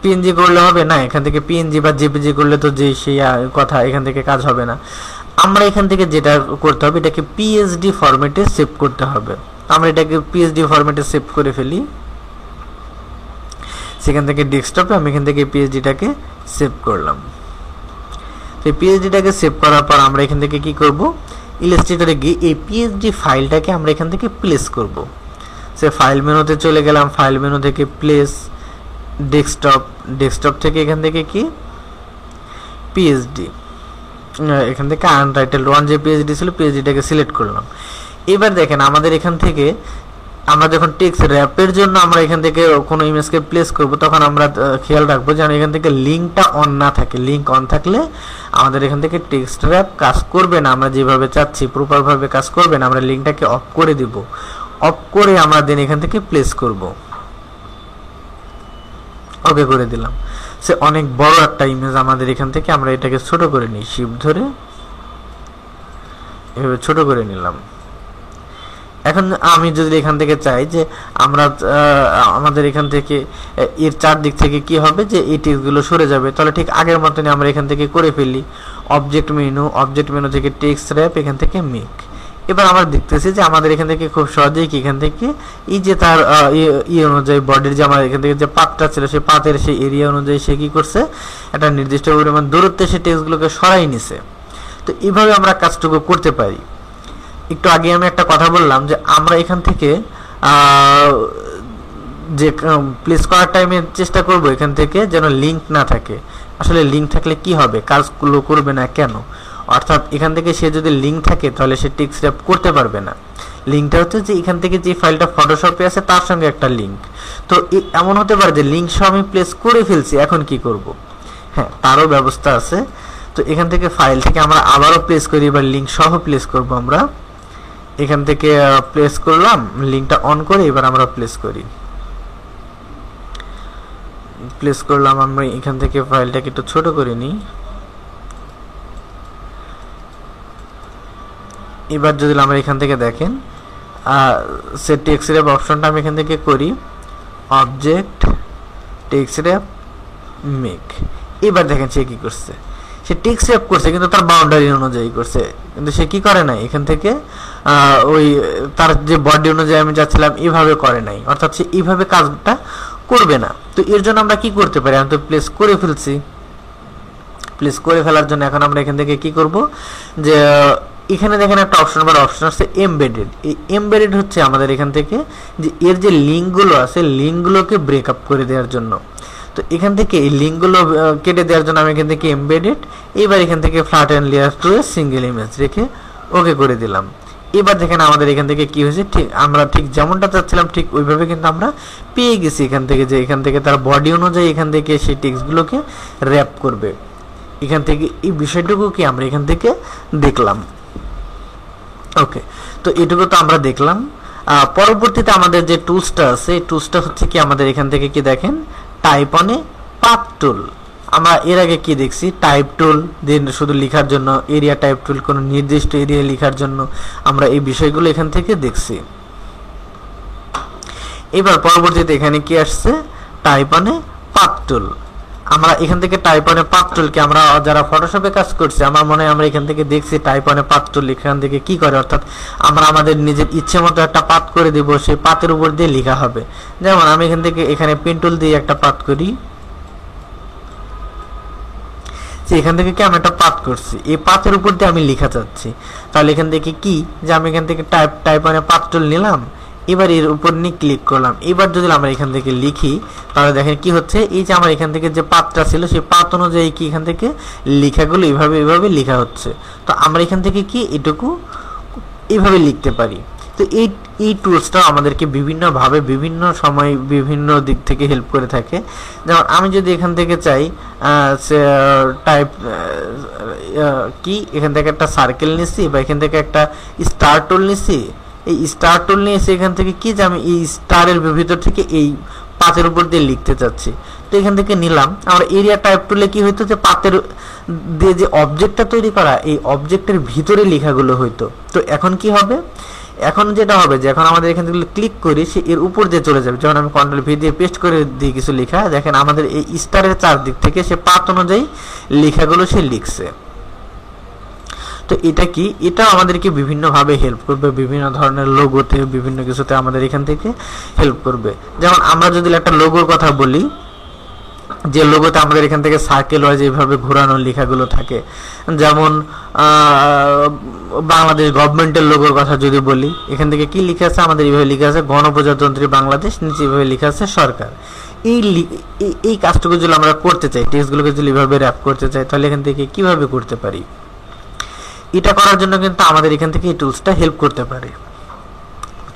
পিএনজি করলে হবে না, এখান থেকে পিএনজি বা জেপিজি করলে তো যে সেই কথা, এখান থেকে কাজ হবে না। আমরা এখান থেকে যেটা করতে হবে এটাকে পিএসডি ফরম্যাটে সেভ করতে হবে। আমরা এটাকে পিএসডি ফরম্যাটে সেভ করে ফেলি। সেখান থেকে ডেস্কটপে আমি এখান থেকে পিএসডিটাকে সেভ করলাম। তো পিএসডিটাকে সেভ করার পর আমরা এখান থেকে কি করব, ইলাস্ট্রেটরে গিয়ে এই পিএসডি ফাইলটাকে আমরা এখান থেকে প্লেস করব। সে ফাইল মেনুতে চলে গেলাম, ফাইল মেনু থেকে প্লেস ডেস্কটপ, ডেস্কটপ থেকে এখান থেকে কি পিএসডি, এখান থেকে আনটাইটেলড ওয়ান যে পিএসডি ছিল পিএসডিটাকে সিলেক্ট করলাম। এবার দেখেন আমাদের এখান থেকে আমরা যখন টেক্সট র্যাপের জন্য আমরা এখান থেকে কোনো ইমেজকে প্লেস করব তখন আমরা খেয়াল রাখবো যেন এখান থেকে লিঙ্কটা অন না থাকে। লিঙ্ক অন থাকলে আমাদের এখান থেকে টেক্সট র্যাপ কাজ করবে না, আমরা যেভাবে চাচ্ছি প্রপারভাবে কাজ করবে না। আমরা লিঙ্কটাকে অফ করে দিব, অফ করে আমরা দেন এখান থেকে প্লেস করব। ওকে করে দিলাম। সে অনেক বড় একটা ইমেজ আমাদের এখান থেকে, আমরা এটাকে ছোট করে নিই, শিফট ধরে এভাবে ছোট করে নিলাম। এখন আমি যদি এখান থেকে চাই যে আমরা আমাদের এখান থেকে এর চারদিক থেকে কি হবে যে এই টেক্সটগুলো সরে যাবে, তাহলে ঠিক আগের মতনই আমরা এখান থেকে করে ফেলি। অবজেক্ট মেনু থেকে টেক্সট র্যাপ, এখান থেকে মেক। এবার আমরা দেখতেছি যে আমাদের এখান থেকে খুব সহজেই কি এখান থেকে এই যে তার অনুযায়ী বডির যে আমার এখান থেকে যে পাতটা ছিল সেই পাতের সেই এরিয়া অনুযায়ী সে কি করছে, একটা নির্দিষ্ট পরিমাণ দূরত্বে সে টেক্সটগুলোকে সরাই নিছে। তো এইভাবে আমরা কাজটুকু করতে পারি। একটু আগে আমি একটা কথা বললাম যে আমরা এখান থেকে যে প্লেস করার টাইমে চেষ্টা করব এখান থেকে যেন লিঙ্ক না থাকে। আসলে লিঙ্ক থাকলে কি হবে, কাজগুলো করবে না কেন, অর্থাৎ এখান থেকে সে যদি লিঙ্ক থাকে তাহলে সে টেক্সট র্যাপ করতে পারবে না। লিঙ্কটা হচ্ছে যে এখান থেকে যে ফাইলটা ফটোশপে আছে তার সঙ্গে একটা লিঙ্ক। তো এমন হতে পারে যে লিঙ্ক সহ আমি প্লেস করে ফেলছি, এখন কি করব, হ্যাঁ তারও ব্যবস্থা আছে। তো এখান থেকে ফাইল থেকে আমরা আবারও প্লেস করি, এবার লিঙ্ক সহ প্লেস করব। আমরা এখান থেকে প্লেস করলাম, লিঙ্কটা অন করে এবার আমরা প্লেস করি, প্লেস করলাম। আমরা এখান থেকে ফাইলটাকে একটু ছোট করে নিই। এবার যদি আমরা এখান থেকে দেখেন সেট টেক্সট র্যাপ অপশনটা আমি এখান থেকে করি, অবজেক্ট টেক্সট র্যাপ মেক। এবার দেখেন সে কি করছে, সে টেক্সট র্যাপ করছে কিন্তু তার বাউন্ডারি অনুযায়ী করছে, কিন্তু সে কি করে নাই এখান থেকে ওই তার যে বডি অনুযায়ী আমি যাচ্ছিলাম এভাবে করে নাই, অর্থাৎ সে এইভাবে কাজটা করবে না। তো এর জন্য আমরা কি করতে পারি, আমি তো প্লেস করে ফেলছি। প্লেস করে ফেলার জন্য এখন আমরা এখান থেকে কি করব যে এখানে দেখেন একটা অপশন আছে এমবেডেড। এই এমবেডেড হচ্ছে আমাদের এখান থেকে যে এর যে লিঙ্কগুলো আছে লিঙ্কগুলোকে ব্রেকআপ করে দেওয়ার জন্য। তো এখান থেকে এই লিঙ্কগুলো কেটে দেওয়ার জন্য আমি এখান থেকে এমবেডেড, এবার এখান থেকে flat and layer to a single image রেখে ওকে করে দিলাম। এবার দেখেন আমাদের এখান থেকে কি হয়েছে, ঠিক আমরা ঠিক যেমনটা চাচ্ছিলাম ঠিক ওইভাবে কিন্তু আমরা পেয়ে গেছি এখান থেকে, যে এখান থেকে তার বডি অনুযায়ী এখান থেকে সেই টেক্সটগুলোকে র্যাপ করবে। এখান থেকে এই বিষয়টুকু কি আমরা এখান থেকে দেখলাম। ওকে, তো এটুকু তো আমরা দেখলাম। পরবর্তীতে আমাদের যে টুলসটা আছে এই টুলসটা হচ্ছে কি আমাদের এখান থেকে কি দেখেন টাইপ অন এ পাথ টুল। আমরা এর আগে কি দেখছি, টাইপ টুল দেন শুধু লেখার জন্য, এরিয়া টাইপ টুল কোনো নির্দিষ্ট এরিয়া লেখার জন্য, আমরা এই বিষয়গুলো এখান থেকে দেখছি। এবার পরবর্তীতে এখানে কি আসছে, টাইপ অন এ পাথ টুল। আমরা এখান থেকে টাইপ অন এ পাথ টুলকে আমরা যারা ফটোশপে কাজ করছি আমার মনে হয় আমরা এখান থেকে দেখছি টাইপ অন এ পাথ টুল এখান থেকে কি করে, অর্থাৎ আমরা আমাদের নিজের ইচ্ছে মতো একটা পাথ করে দেব, সেই পাথের উপর দিয়ে লেখা হবে। যেমন আমি এখান থেকে এখানে পেন টুল দিয়ে একটা পাথ করি, এখান থেকে কি আমি একটা পাথ করছি, এই পাথের উপর দিয়ে আমি লেখা চাচ্ছি, তাহলে এখান থেকে কি যে আমি এখান থেকে টাইপ অন এ পাথ টুল নিলাম, এবার এর উপর নিয়ে ক্লিক করলাম। এবার যদি আমরা এখান থেকে লিখি তাহলে দেখেন কি হচ্ছে, এই যে আমার এখান থেকে যে পাতটা ছিল সেই পাত অনুযায়ী কি এখান থেকে লেখাগুলো এইভাবে লেখা হচ্ছে। তো আমরা এখান থেকে কি এটুকু এইভাবে লিখতে পারি। তো এই টুলসটা আমাদেরকে বিভিন্নভাবে বিভিন্ন সময় বিভিন্ন দিক থেকে হেল্প করে থাকে। যেমন আমি যদি এখান থেকে চাই টাইপ কি এখান থেকে একটা সার্কেল নিচ্ছি বা এখান থেকে একটা স্টার টুল নিচ্ছি, এই স্টার টুল নিয়ে এসে এখান থেকে কি যে আমি এই স্টারের ভিতর থেকে এই পাতের উপর দিয়ে লিখতে চাচ্ছি, তো এখান থেকে নিলাম। আমরা এরিয়া টাইপ টুলে কি হইতো যে পাতের দিয়ে যে অবজেক্টটা তৈরি করা, এই অবজেক্টের ভিতরে লেখাগুলো হইতো। তো এখন কি হবে, এখন যেটা হবে যে এখন আমাদের এখান থেকে ক্লিক করি সে এর উপর দিয়ে চলে যাবে। যখন আমি কন্ট্রোল ভি দিয়ে পেস্ট করে দিই কিছু লেখা, দেখেন আমাদের এই স্টারের চারদিক থেকে সে পাত অনুযায়ী লেখাগুলো সে লিখছে। তো এটা কি, এটা আমাদেরকে বিভিন্নভাবে হেল্প করবে, বিভিন্ন ধরনের লোগোতে বিভিন্ন কিছুতে আমাদের এখান থেকে হেল্প করবে। যেমন আমরা যদি একটা লোগোর কথা বলি, যে লোগোতে আমাদের এখান থেকে সার্কেল ওয়াইজ এইভাবে ঘোরানো লেখাগুলো থাকে, যেমন বাংলাদেশ গভর্নমেন্টের লোগোর কথা যদি বলি, এখান থেকে কি লেখা আছে আমাদের এইভাবে লেখা আছে গণপ্রজাতন্ত্রী বাংলাদেশ, নিচে এইভাবে লেখা আছে সরকার। এই কাজটুকু যদি আমরা করতে চাই, টেক্সটগুলোকে যদি এইভাবে র্যাপ করতে চাই, তাহলে এখান থেকে কিভাবে করতে পারি। এটা করার জন্য কিন্তু আমাদের এখান থেকে এই টুলসটা হেল্প করতে পারে।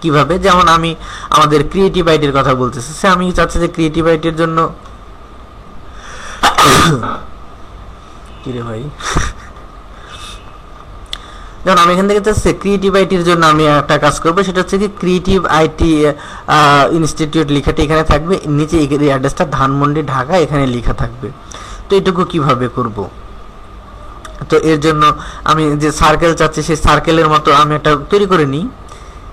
কিভাবে, যেমন আমি আমাদের ক্রিয়েটিভ আইটির কথা বলতেছি, সে আমি চাচ্ছি যে ক্রিয়েটিভ আইটির জন্য কিরে ভাই যেমন আমি এখান থেকে চাচ্ছি ক্রিয়েটিভ আইটির জন্য আমি একটা কাজ করবো, সেটা হচ্ছে কি ক্রিয়েটিভ আইটি ইনস্টিটিউট লেখাটা এখানে থাকবে, নিচে এই অ্যাড্রেসটা ধানমন্ডি ঢাকা এখানে লেখা থাকবে। তো এটুকু কিভাবে করব, তো এর জন্য আমি যে সার্কেল চাচ্ছি সেই সার্কেলের মতো আমি একটা তৈরি করে নিই।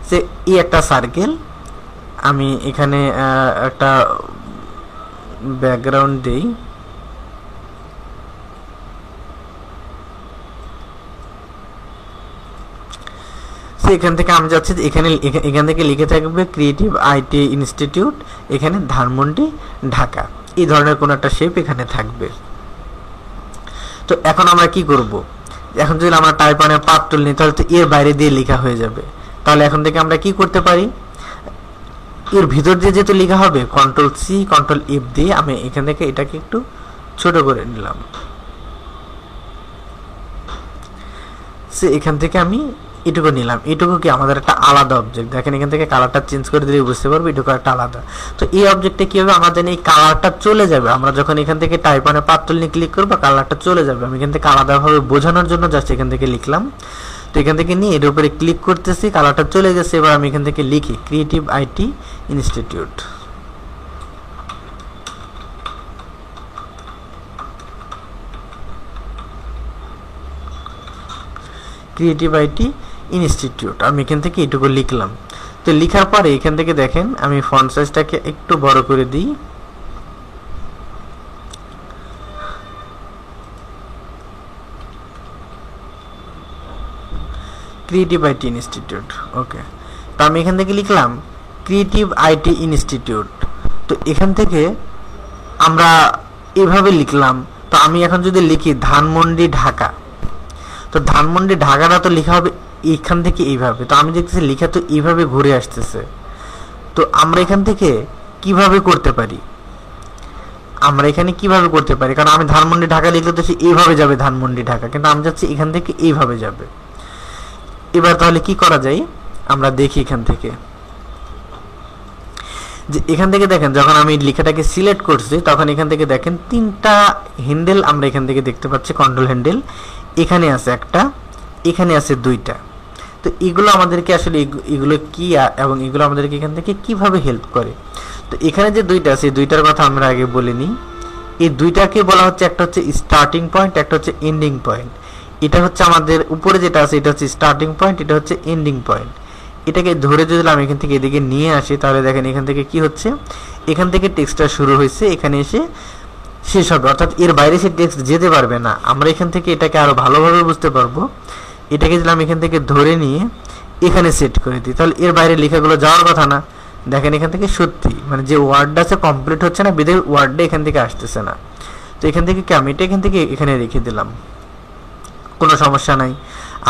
সে এই একটা সার্কেল আমি এখানে একটা ব্যাকগ্রাউন্ড দেই, এখান থেকে আমি যাচ্ছি এখান থেকে লিখে থাকবে ক্রিয়েটিভ আইটি ইনস্টিটিউট, এখানে ধানমন্ডি ঢাকা, এই ধরনের কোন একটা শেপ এখানে থাকবে। তো এখন আমরা কি করব, এখন যদি আমরা টাইপ অনে পাথ টুল নিই তাহলে তো এর বাইরে দিয়ে লেখা হয়ে যাবে। তাহলে এখন থেকে আমরা কি করতে পারি, এর ভিতর দিয়ে যেহেতু লেখা হবে কন্ট্রোল সি কন্ট্রোল এফ দিয়ে আমি এখান থেকে এটাকে একটু ছোট করে নিলাম। সে এখান থেকে আমি এটুকু নিলাম, এটুকু কি আমাদের একটা আলাদা অবজেক্ট, দেখেন এখান থেকে কালারটা চেঞ্জ করে দিলে বুঝতে পারবো এটুকু একটা আলাদা। তো এই অবজেক্টে কি হবে, আমাদের এই কালারটা চলে যাবে, আমরা যখন এখান থেকে টাইপ অনে পাথ টুল নিয়ে ক্লিক করবো কালারটা চলে যাবে। আমি এখান থেকে আলাদাভাবে বোঝানোর জন্য জাস্ট এখান থেকে লিখলাম। তো এখান থেকে নিয়ে এর উপরে ক্লিক করতেছি, কালারটা চলে গেছে। এবার আমি এখান থেকে লিখি creative IT institute, creative IT institute, আমি এখান থেকে এটুকু লিখলাম। তো লেখার পরে এখান থেকে দেখেন আমি ফন্ট সাইজটাকে একটু বড় করে দিই, ক্রিয়েটিভ আইটি ইনস্টিটিউট, ওকে। তো আমি এখান থেকে লিখলাম ক্রিয়েটিভ আইটি ইনস্টিটিউট। তো এখান থেকে আমরা এভাবে লিখলাম। তো আমি এখন যদি লিখি ধানমন্ডি ঢাকা, তো ধানমন্ডি ঢাকাটা তো লেখা হবে এখান থেকে এইভাবে। তো আমি দেখতেছি লেখা তো এইভাবে ঘুরে আসতেছে। তো আমরা এখান থেকে কিভাবে করতে পারি, আমরা এখানে কিভাবে করতে পারি, কারণ আমি ধানমন্ডি ঢাকা লিখলে তো সে এইভাবে যাবে ধানমন্ডি ঢাকা, কিন্তু আমি চাচ্ছি এখান থেকে এইভাবে যাবে। এবার তাহলে কি করা যায় আমরা দেখি, এখান থেকে যে এখান থেকে দেখেন যখন আমি লেখাটাকে সিলেক্ট করছি তখন এখান থেকে দেখেন তিনটা হ্যান্ডেল আমরা এখান থেকে দেখতে পাচ্ছি, কন্ট্রোল হ্যান্ডেল, এখানে আছে একটা, এখানে আছে দুইটা। তো এগুলো আমাদেরকে আসলে এগুলো কি এবং এগুলো আমাদেরকে এখান থেকে কিভাবে হেল্প করে। তো এখানে যে দুইটা আছে দুইটার কথা আমরা আগে বলিনি, এই দুইটাকে বলা হচ্ছে একটা হচ্ছে স্টার্টিং পয়েন্ট, একটা হচ্ছে এন্ডিং পয়েন্ট। এটা হচ্ছে আমাদের উপরে যেটা আছে এটা হচ্ছে স্টার্টিং পয়েন্ট, এটা হচ্ছে এন্ডিং পয়েন্ট। এটাকে ধরে যদি আমি এখান থেকে এদিকে নিয়ে আসি তাহলে দেখেন এখান থেকে কি হচ্ছে, এখান থেকে টেক্সটটা শুরু হয়েছে এখানে এসে শেষ হবে, অর্থাৎ এর বাইরে সে টেক্সট যেতে পারবে না। আমরা এখান থেকে এটাকে আরো ভালোভাবে বুঝতে পারবো, এটাকে যদি আমি এখান থেকে ধরে নিয়ে এখানে সেট করে দিই তাহলে এর বাইরে লেখাগুলো যাওয়ার কথা না। দেখেন এখান থেকে সত্যি মানে যে ওয়ার্ডটা আছে কমপ্লিট হচ্ছে না, বিধেয় ওয়ার্ডটা এখান থেকে আসতেছে না। তো এখান থেকে কি আমি এটা এখান থেকে এখানে রেখে দিলাম, কোনো সমস্যা নাই।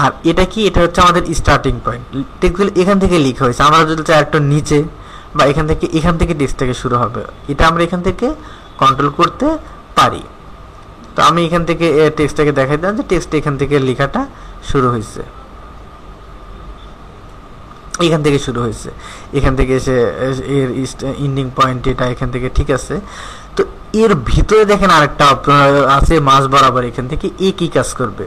আর এটা কি, এটা হচ্ছে আমাদের স্টার্টিং পয়েন্ট। টেক্সটগুলো এখান থেকে লিখা হয়েছে, আমরা যদি চাই একটু নিচে বা এখান থেকে টেক্সটটাকে শুরু হবে, এটা আমরা এখান থেকে কন্ট্রোল করতে পারি। তো আমি এখান থেকে টেক্সটটাকে দেখাই দিলাম যে টেক্সট এখান থেকে লেখাটা শুরু হয়েছে, এখান থেকে শুরু হয়েছে, এখান থেকে এসে এর এন্ডিং পয়েন্ট এটা এখান থেকে, ঠিক আছে। তো এর ভিতরে দেখেন আরেকটা আছে মাঝ বরাবর, এখান থেকে এ কি কাজ করবে,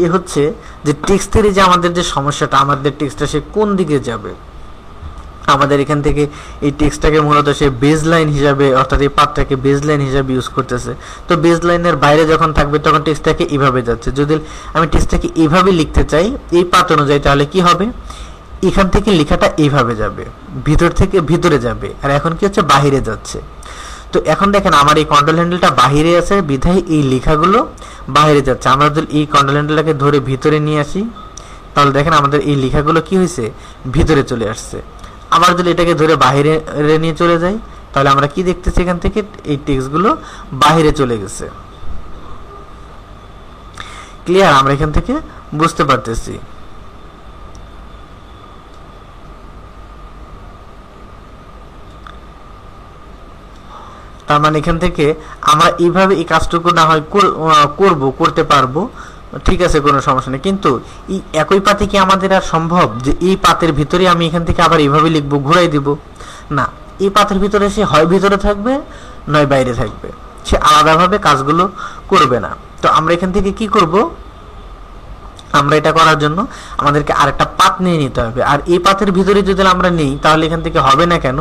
এ হচ্ছে যে টেক্সটের যে আমাদের যে সমস্যাটা, আমাদের টেক্সটটা সে কোন দিকে যাবে, আমাদের এখান থেকে এই টেক্সটটাকে মূলত সে বেজ লাইন হিসাবে, অর্থাৎ এই পাথটাকে বেজ লাইন হিসাবে ইউজ করতেছে। তো বেজ লাইনের বাইরে যখন থাকবে তখন টেক্সটটাকে এইভাবে যাচ্ছে। যদি আমি টেক্সটটাকে এইভাবে লিখতে চাই এই পাথ অনুযায়ী, তাহলে কি হবে, এখান থেকে লেখাটা এইভাবে যাবে, ভিতর থেকে ভিতরে যাবে, আর এখন কি হচ্ছে বাহিরে যাচ্ছে। তো এখন দেখেন আমার এই কন্ট্রোল হ্যান্ডেলটা বাহিরে আছে, বিধায় এই লেখাগুলো বাইরে যাচ্ছে। আমরা যদি এই কন্ট্রোল হ্যান্ডেলটাকে ধরে ভিতরে নিয়ে আসি, তাহলে দেখেন আমাদের এই লেখাগুলো কি হয়েছে, ভিতরে চলে আসছে। আবার যদি এটাকে ধরে বাহিরে নিয়ে চলে যাই, তাহলে আমরা কি দেখতেছি, এখান থেকে এই টেক্সটগুলো বাহিরে চলে গেছে। ক্লিয়ার? আমরা এখান থেকে বুঝতে পারতেছি। তার মানে এখান থেকে আমরা এইভাবে এই কাজটুকু না হয় করতে পারবো, ঠিক আছে, কোনো সমস্যা নেই। কিন্তু এই একই পাতে কি আমাদের আর সম্ভব যে এই পাতের ভিতরে আমি এখান থেকে আবার এইভাবে লিখবো, ঘুরাই দিব? না, এই পাতের ভিতরে সে হয় ভিতরে থাকবে নয় বাইরে থাকবে, সে আলাদাভাবে কাজগুলো করবে না। তো আমরা এখান থেকে কি করব, আমরা এটা করার জন্য আমাদেরকে আরেকটা পাত নিয়ে নিতে হবে। আর এই পাতের ভিতরে যদি আমরা নিই, তাহলে এখান থেকে হবে না। কেন?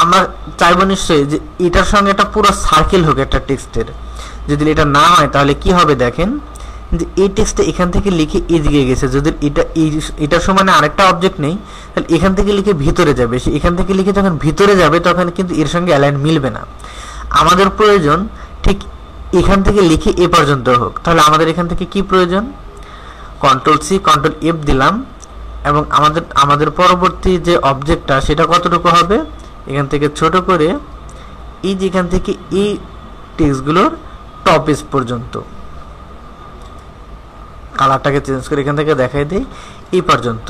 আমরা চাইবো নিশ্চয়ই যে এটার সঙ্গে একটা পুরো সার্কেল হোক একটা টেক্সটের। যদি এটা না হয় তাহলে কি হবে, দেখেন যে এই টেক্সটটা এখান থেকে লিখে এদিকে গেছে, যদি এটার সমানে আরেকটা অবজেক্ট নেই, তাহলে এখান থেকে লিখে ভিতরে যাবে। সে এখান থেকে লিখে যখন ভিতরে যাবে তখন কিন্তু এর সঙ্গে অ্যালাইন মিলবে না। আমাদের প্রয়োজন ঠিক এখান থেকে লিখে এ পর্যন্ত হোক। তাহলে আমাদের এখান থেকে কি প্রয়োজন, কন্ট্রোল সি কন্ট্রোল এফ দিলাম, এবং আমাদের পরবর্তী যে অবজেক্টটা সেটা কতটুকু হবে, এখান থেকে ছোট করে এই যেখান থেকে এই টেক্সটগুলোর টপ পেজ পর্যন্ত, কালারটাকে চেঞ্জ করে এখান থেকে দেখাই দেই এই পর্যন্ত।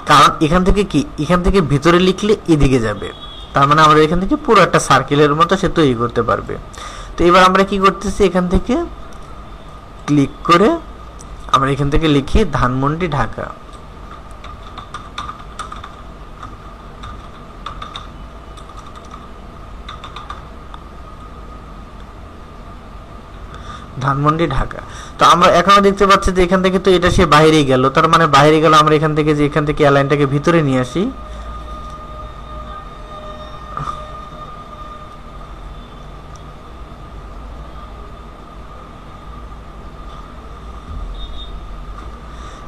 কারণ এখান থেকে কি, এখান থেকে ভিতরে লিখলে এদিকে যাবে, তার মানে আমরা এখান থেকে পুরো একটা সার্কেলের মতো সে তৈরি করতে পারবে। তো এবার আমরা কি করতেছি, এখান থেকে ক্লিক করে আমরা এখান থেকে লিখি ধানমন্ডি ঢাকা। ধানমন্ডি ঢাকা। তো আমরা এখনো দেখতে পাচ্ছি যে এখান থেকে তো এটা সে বাইরেই গেল, তার মানে বাইরে গেল। আমরা এখান থেকে যে এখান থেকে অ্যালাইনটাকে ভিতরে নিয়ে আসি,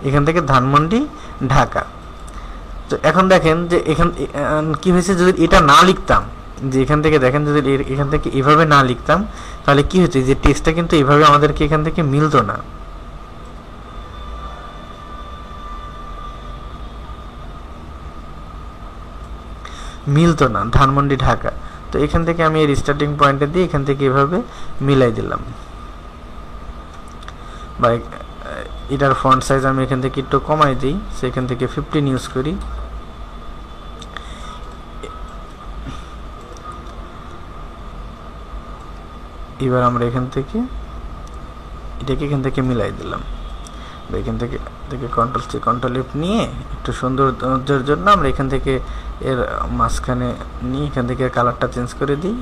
এখান থেকে ধানমন্ডি ঢাকা। তো এখন দেখেন যে এখান কি হয়েছে, যদি এটা না লিখতাম, যে এখান থেকে দেখেন যদি এখান থেকে এভাবে না লিখতাম, তাহলে কি হচ্ছে, যে টেক্সটটা কিন্তু এভাবে আমাদেরকে এখান থেকে মিলতো না। ধানমন্ডি ঢাকা। তো এখান থেকে আমি এর স্টার্টিং পয়েন্টে দিয়ে এখান থেকে এভাবে মিলাই দিলাম, বা এটার ফন্ট সাইজ আমি এখান থেকে একটু কমাই দিই, সেখান থেকে 15 ইউজ করি। এবার আমরা এখান থেকে এটাকে এখান থেকে মিলাই দিলাম, এখান থেকে কন্ট্রোল সি কন্ট্রোল এফ নিয়ে একটু সৌন্দর্যের জন্য আমরা এখান থেকে এর মাঝখানে নিয়ে এখান থেকে কালারটা চেঞ্জ করে দিই।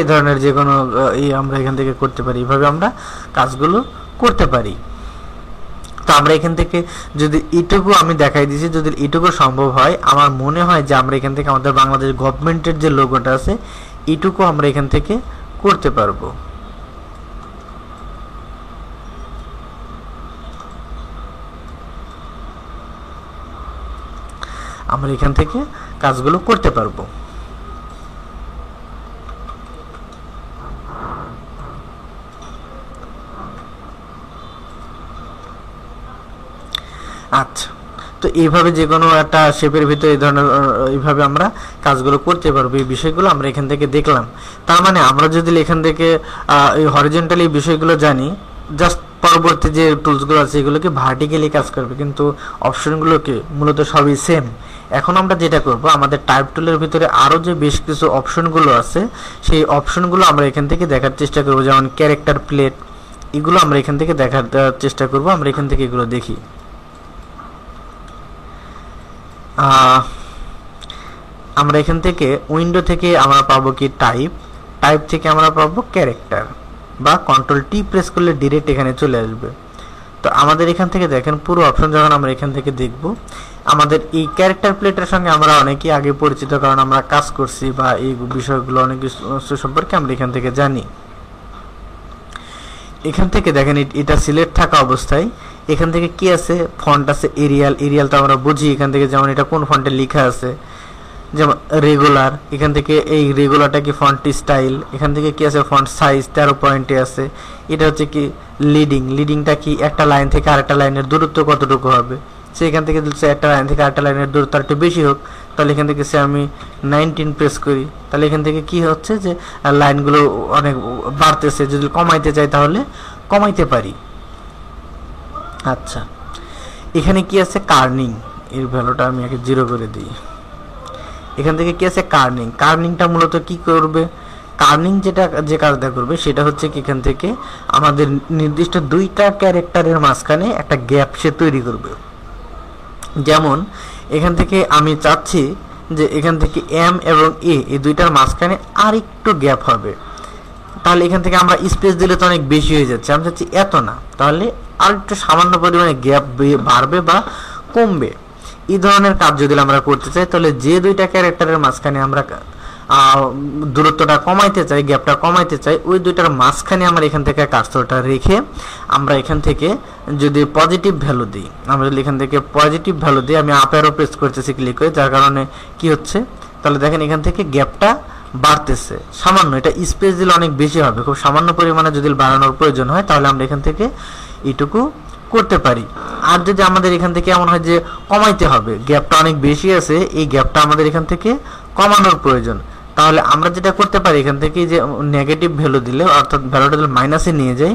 এই ধরনের যে কোনো আমরা এখান থেকে করতে পারি, এইভাবে আমরা কাজগুলো করতে পারি। তো আমরা এখান থেকে যদি এটুকু আমি দেখাই দিয়েছি, যদি এটুকু সম্ভব হয়, আমার মনে হয় যে আমরা এখান থেকে আমাদের বাংলাদেশ গভর্নমেন্টের যে লোগোটা আছে এটুকু আমরা এখান থেকে করতে পারবো। আমরা এখান থেকে কাজগুলো করতে পারবো। তো এইভাবে যে কোনো একটা শেপের ভিতরে এই ধরনের এইভাবে আমরা কাজগুলো করতে পারবো। এই বিষয়গুলো আমরা এখান থেকে দেখলাম। তার মানে আমরা যদি এখান থেকে এই হরিজন্টালি এই বিষয়গুলো জানি, জাস্ট পরবর্তী যে টুলসগুলো আছে এগুলোকে ভার্টিক্যালি কাজ করবে, কিন্তু অপশনগুলোকে মূলত সবই সেম। এখন আমরা যেটা করব, আমাদের টাইপ টুলের ভিতরে আরও যে বেশ কিছু অপশনগুলো আছে সেই অপশনগুলো আমরা এখান থেকে দেখার চেষ্টা করব, যেমন ক্যারেক্টার প্লেট, এগুলো আমরা এখান থেকে দেখার চেষ্টা করব। আমরা এখান থেকে এগুলো দেখি। আমরা এখান থেকে উইন্ডো থেকে আমরা পাবো কি টাইপ, টাইপ থেকে আমরা পাবো ক্যারেক্টার, বা কন্ট্রোল টি প্রেস করলে ডিরেক্ট এখানে চলে আসবে। তো আমাদের এখান থেকে দেখেন পুরো অপশন যখন আমরা এখান থেকে দেখব, আমাদের এই ক্যারেক্টার প্লেটের সঙ্গে আমরা অনেকেই আগে পরিচিত, কারণ আমরা কাজ করছি বা এই বিষয়গুলো অনেক কিছু সম্পর্কে আমরা এখান থেকে জানি। এখান থেকে দেখেন এটা সিলেক্ট থাকা অবস্থায় এখান থেকে কি আছে, ফন্ট আছে এরিয়াল। এরিয়াল তো আমরা বুঝি এখান থেকে, যেমন এটা কোন ফন্টে লেখা আছে, যেমন রেগুলার, এখান থেকে এই রেগুলারটা কি ফন্ট স্টাইল, এখান থেকে কি আছে ফন্ট সাইজ 13 পয়েন্টে আছে। এটা হচ্ছে কি লিডিং, লিডিংটা কি একটা লাইন থেকে আরেকটা লাইনের দূরত্ব কতটুকু হবে, সে এখান থেকে দিচ্ছে একটা লাইন থেকে আরেকটা লাইনের দূরত্ব একটু বেশি হোক, তাহলে এখান থেকে সে আমি 19 প্রেস করি, তাহলে এখান থেকে কি হচ্ছে যে লাইনগুলো অনেক বাড়তেছে। যদি কমাইতে চাই তাহলে কমাইতে পারি। আচ্ছা, এখানে কি আছে কার্নিং, এর ভ্যালুটা আমি আগে 0 করে দিই। এখান থেকে কি আছে কার্নিং, কার্নিংটা মূলত কি করবে, কার্নিং যে কাজটা করবে সেটা হচ্ছে কি এখান থেকে আমাদের নির্দিষ্ট দুইটা ক্যারেক্টারের মাঝখানে একটা গ্যাপ সে তৈরি করবে। যেমন এখান থেকে আমি চাচ্ছি যে এখান থেকে এম এবং এ এই দুইটার মাঝখানে আর একটু গ্যাপ হবে, তাহলে এখান থেকে আমরা স্পেস দিলে তো অনেক বেশি হয়ে যাচ্ছে, আমি চাচ্ছি এত না, তাহলে আর একটু সামান্য পরিমাণে গ্যাপ বাড়বে বা কমবে। এই ধরনের কাজ যদি আমরা করতে চাই, তাহলে যে দুইটা ক্যারেক্টারের মাঝখানে আমরা দূরত্বটা কমাইতে চাই, গ্যাপটা কমাইতে চাই, ওই দুইটার মাঝখানে আমরা এখান থেকে কার্সরটা রেখে আমরা এখান থেকে যদি পজিটিভ ভ্যালু দিই, আমরা যদি এখান থেকে পজিটিভ ভ্যালু দিই, আমি আপ অ্যারো প্রেস করতেছি ক্লিক করে, যার কারণে কি হচ্ছে, তাহলে দেখেন এখান থেকে গ্যাপটা বাড়তেছে সামান্য। এটা স্পেস দিলে অনেক বেশি হবে, খুব সামান্য পরিমাণে যদি বাড়ানোর প্রয়োজন হয় তাহলে আমরা এখান থেকে এইটুকু করতে পারি। আর যদি আমাদের এখান থেকে এমন হয় যে কমাইতে হবে, গ্যাপটা অনেক বেশি আছে, এই গ্যাপটা আমাদের এখান থেকে কমানোর প্রয়োজন, তাহলে আমরা যেটা করতে পারি এখান থেকে যে নেগেটিভ ভ্যালু দিলে, অর্থাৎ ভ্যালুটা যদি মাইনাসে নিয়ে যাই,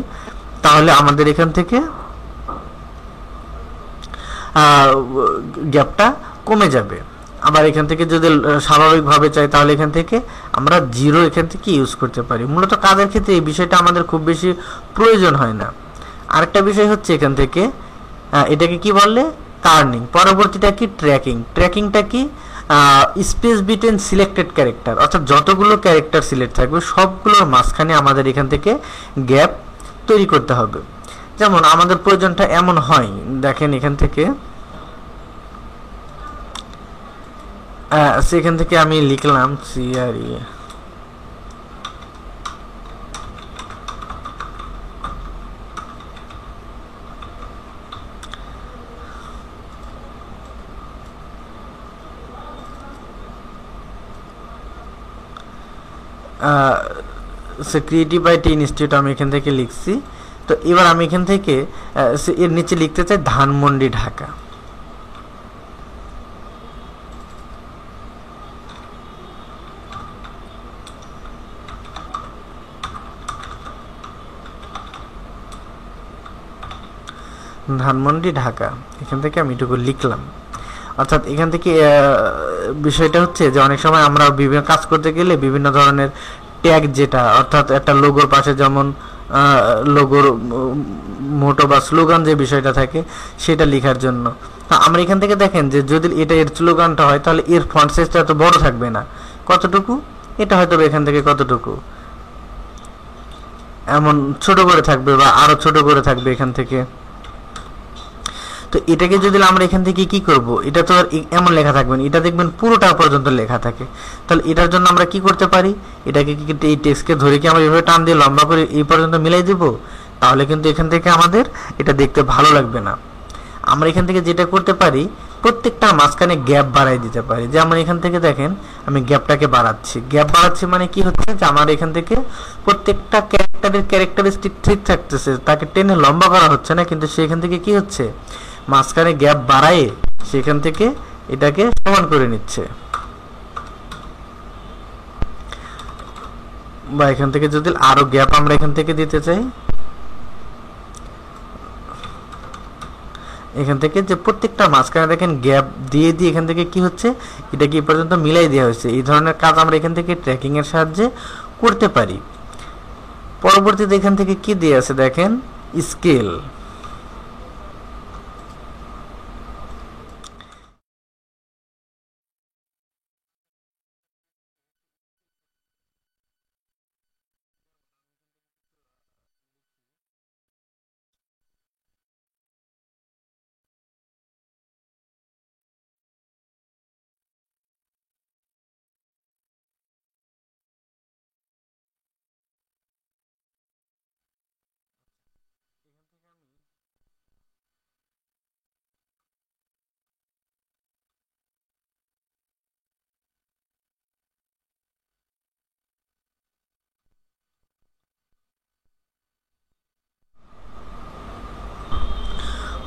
তাহলে আমাদের এখান থেকে গ্যাপটা কমে যাবে। আবার এখান থেকে যদি স্বাভাবিকভাবে চাই তাহলে এখান থেকে আমরা 0 এখান থেকে ইউজ করতে পারি। মূলত কাজের ক্ষেত্রে এই বিষয়টা আমাদের খুব বেশি প্রয়োজন হয় না। আরেকটা বিষয় হচ্ছে এখান থেকে এটাকে কি বললে কার্নিং, পরবর্তীটা কি ট্র্যাকিং। ট্র্যাকিংটা কি স্পেস বিটুইন সিলেক্টেড ক্যারেক্টার, অর্থাৎ যতগুলো ক্যারেক্টার সিলেক্ট থাকবে সবগুলোর মাঝখানে আমাদের এখান থেকে গ্যাপ তৈরি করতে হবে। যেমন আমাদের প্রয়োজনটা এমন হয়, দেখেন এখান থেকে সেখান থেকে আমি লিখলাম সিআরই, ক্রিয়েটিভ আইটি ইনস্টিটিউট আমি এখান থেকে লিখছি। তো এবার আমি এখান থেকে এর নিচে লিখতে চাই ধানমন্ডি ঢাকা। ধানমন্ডি ঢাকা, এখান থেকে আমি এটুকু লিখলাম। অর্থাৎ এখান থেকে বিষয়টা হচ্ছে যে অনেক সময় আমরা বিভিন্ন কাজ করতে গেলে বিভিন্ন ধরনের ট্যাগ, যেটা অর্থাৎ একটা লোগোর পাশে যেমন লোগোর মোটো বা স্লোগান যে বিষয়টা থাকে সেটা লেখার জন্য, তা আমরা এখান থেকে দেখেন যে যদি এটা এর স্লোগানটা হয় তাহলে এর ফন্ট সাইজটা এত বড় থাকবে না, কতটুকু, এটা হয়তো এখান থেকে কতটুকু এমন ছোট করে থাকবে বা আরো ছোট করে থাকবে এখান থেকে। তো এটাকে যদি আমরা এখান থেকে কি করব, এটা তো আর এমন লেখা থাকবে না, এটা দেখবেন পুরোটা পর্যন্ত লেখা থাকে। তাহলে এটার জন্য আমরা কি করতে পারি, এটাকে এই টেক্সটকে ধরে কি আমরা এভাবে টান দিয়ে লম্বা করে এই পর্যন্ত মিলাই দেব, তাহলে কিন্তু এখান থেকে আমাদের এটা দেখতে ভালো লাগবে না। আমরা এখান থেকে যেটা করতে পারি, প্রত্যেকটা মাঝখানে গ্যাপ বাড়াই দিতে পারি। যেমন এখান থেকে দেখেন আমি গ্যাপটাকে বাড়াচ্ছি, গ্যাপ বাড়াচ্ছি মানে কি হচ্ছে যে আমার এখান থেকে প্রত্যেকটা ক্যারেক্টারের ক্যারেক্টারিস্টিক ঠিক থাকতেছে, তাকে টেনে লম্বা করা হচ্ছে না, কিন্তু সেখান থেকে কি হচ্ছে মাঝখানে গ্যাপ বাড়ায় সেখান থেকে এটাকে সমান করে নিচ্ছে, বা এখান থেকে যদি আরো গ্যাপ আমরা এখান থেকে দিতে চাই, এখান থেকে যে প্রত্যেকটা মাঝখানে দেখেন গ্যাপ দিয়ে দিয়ে এখান থেকে কি হচ্ছে, এটা কি পর্যন্ত মিলাই দেওয়া হয়েছে। এই ধরনের কাজ আমরা এখান থেকে ট্র্যাকিং এর সাহায্যে করতে পারি। পরবর্তীতে এখান থেকে কি দিয়ে আছে দেখেন, স্কেল।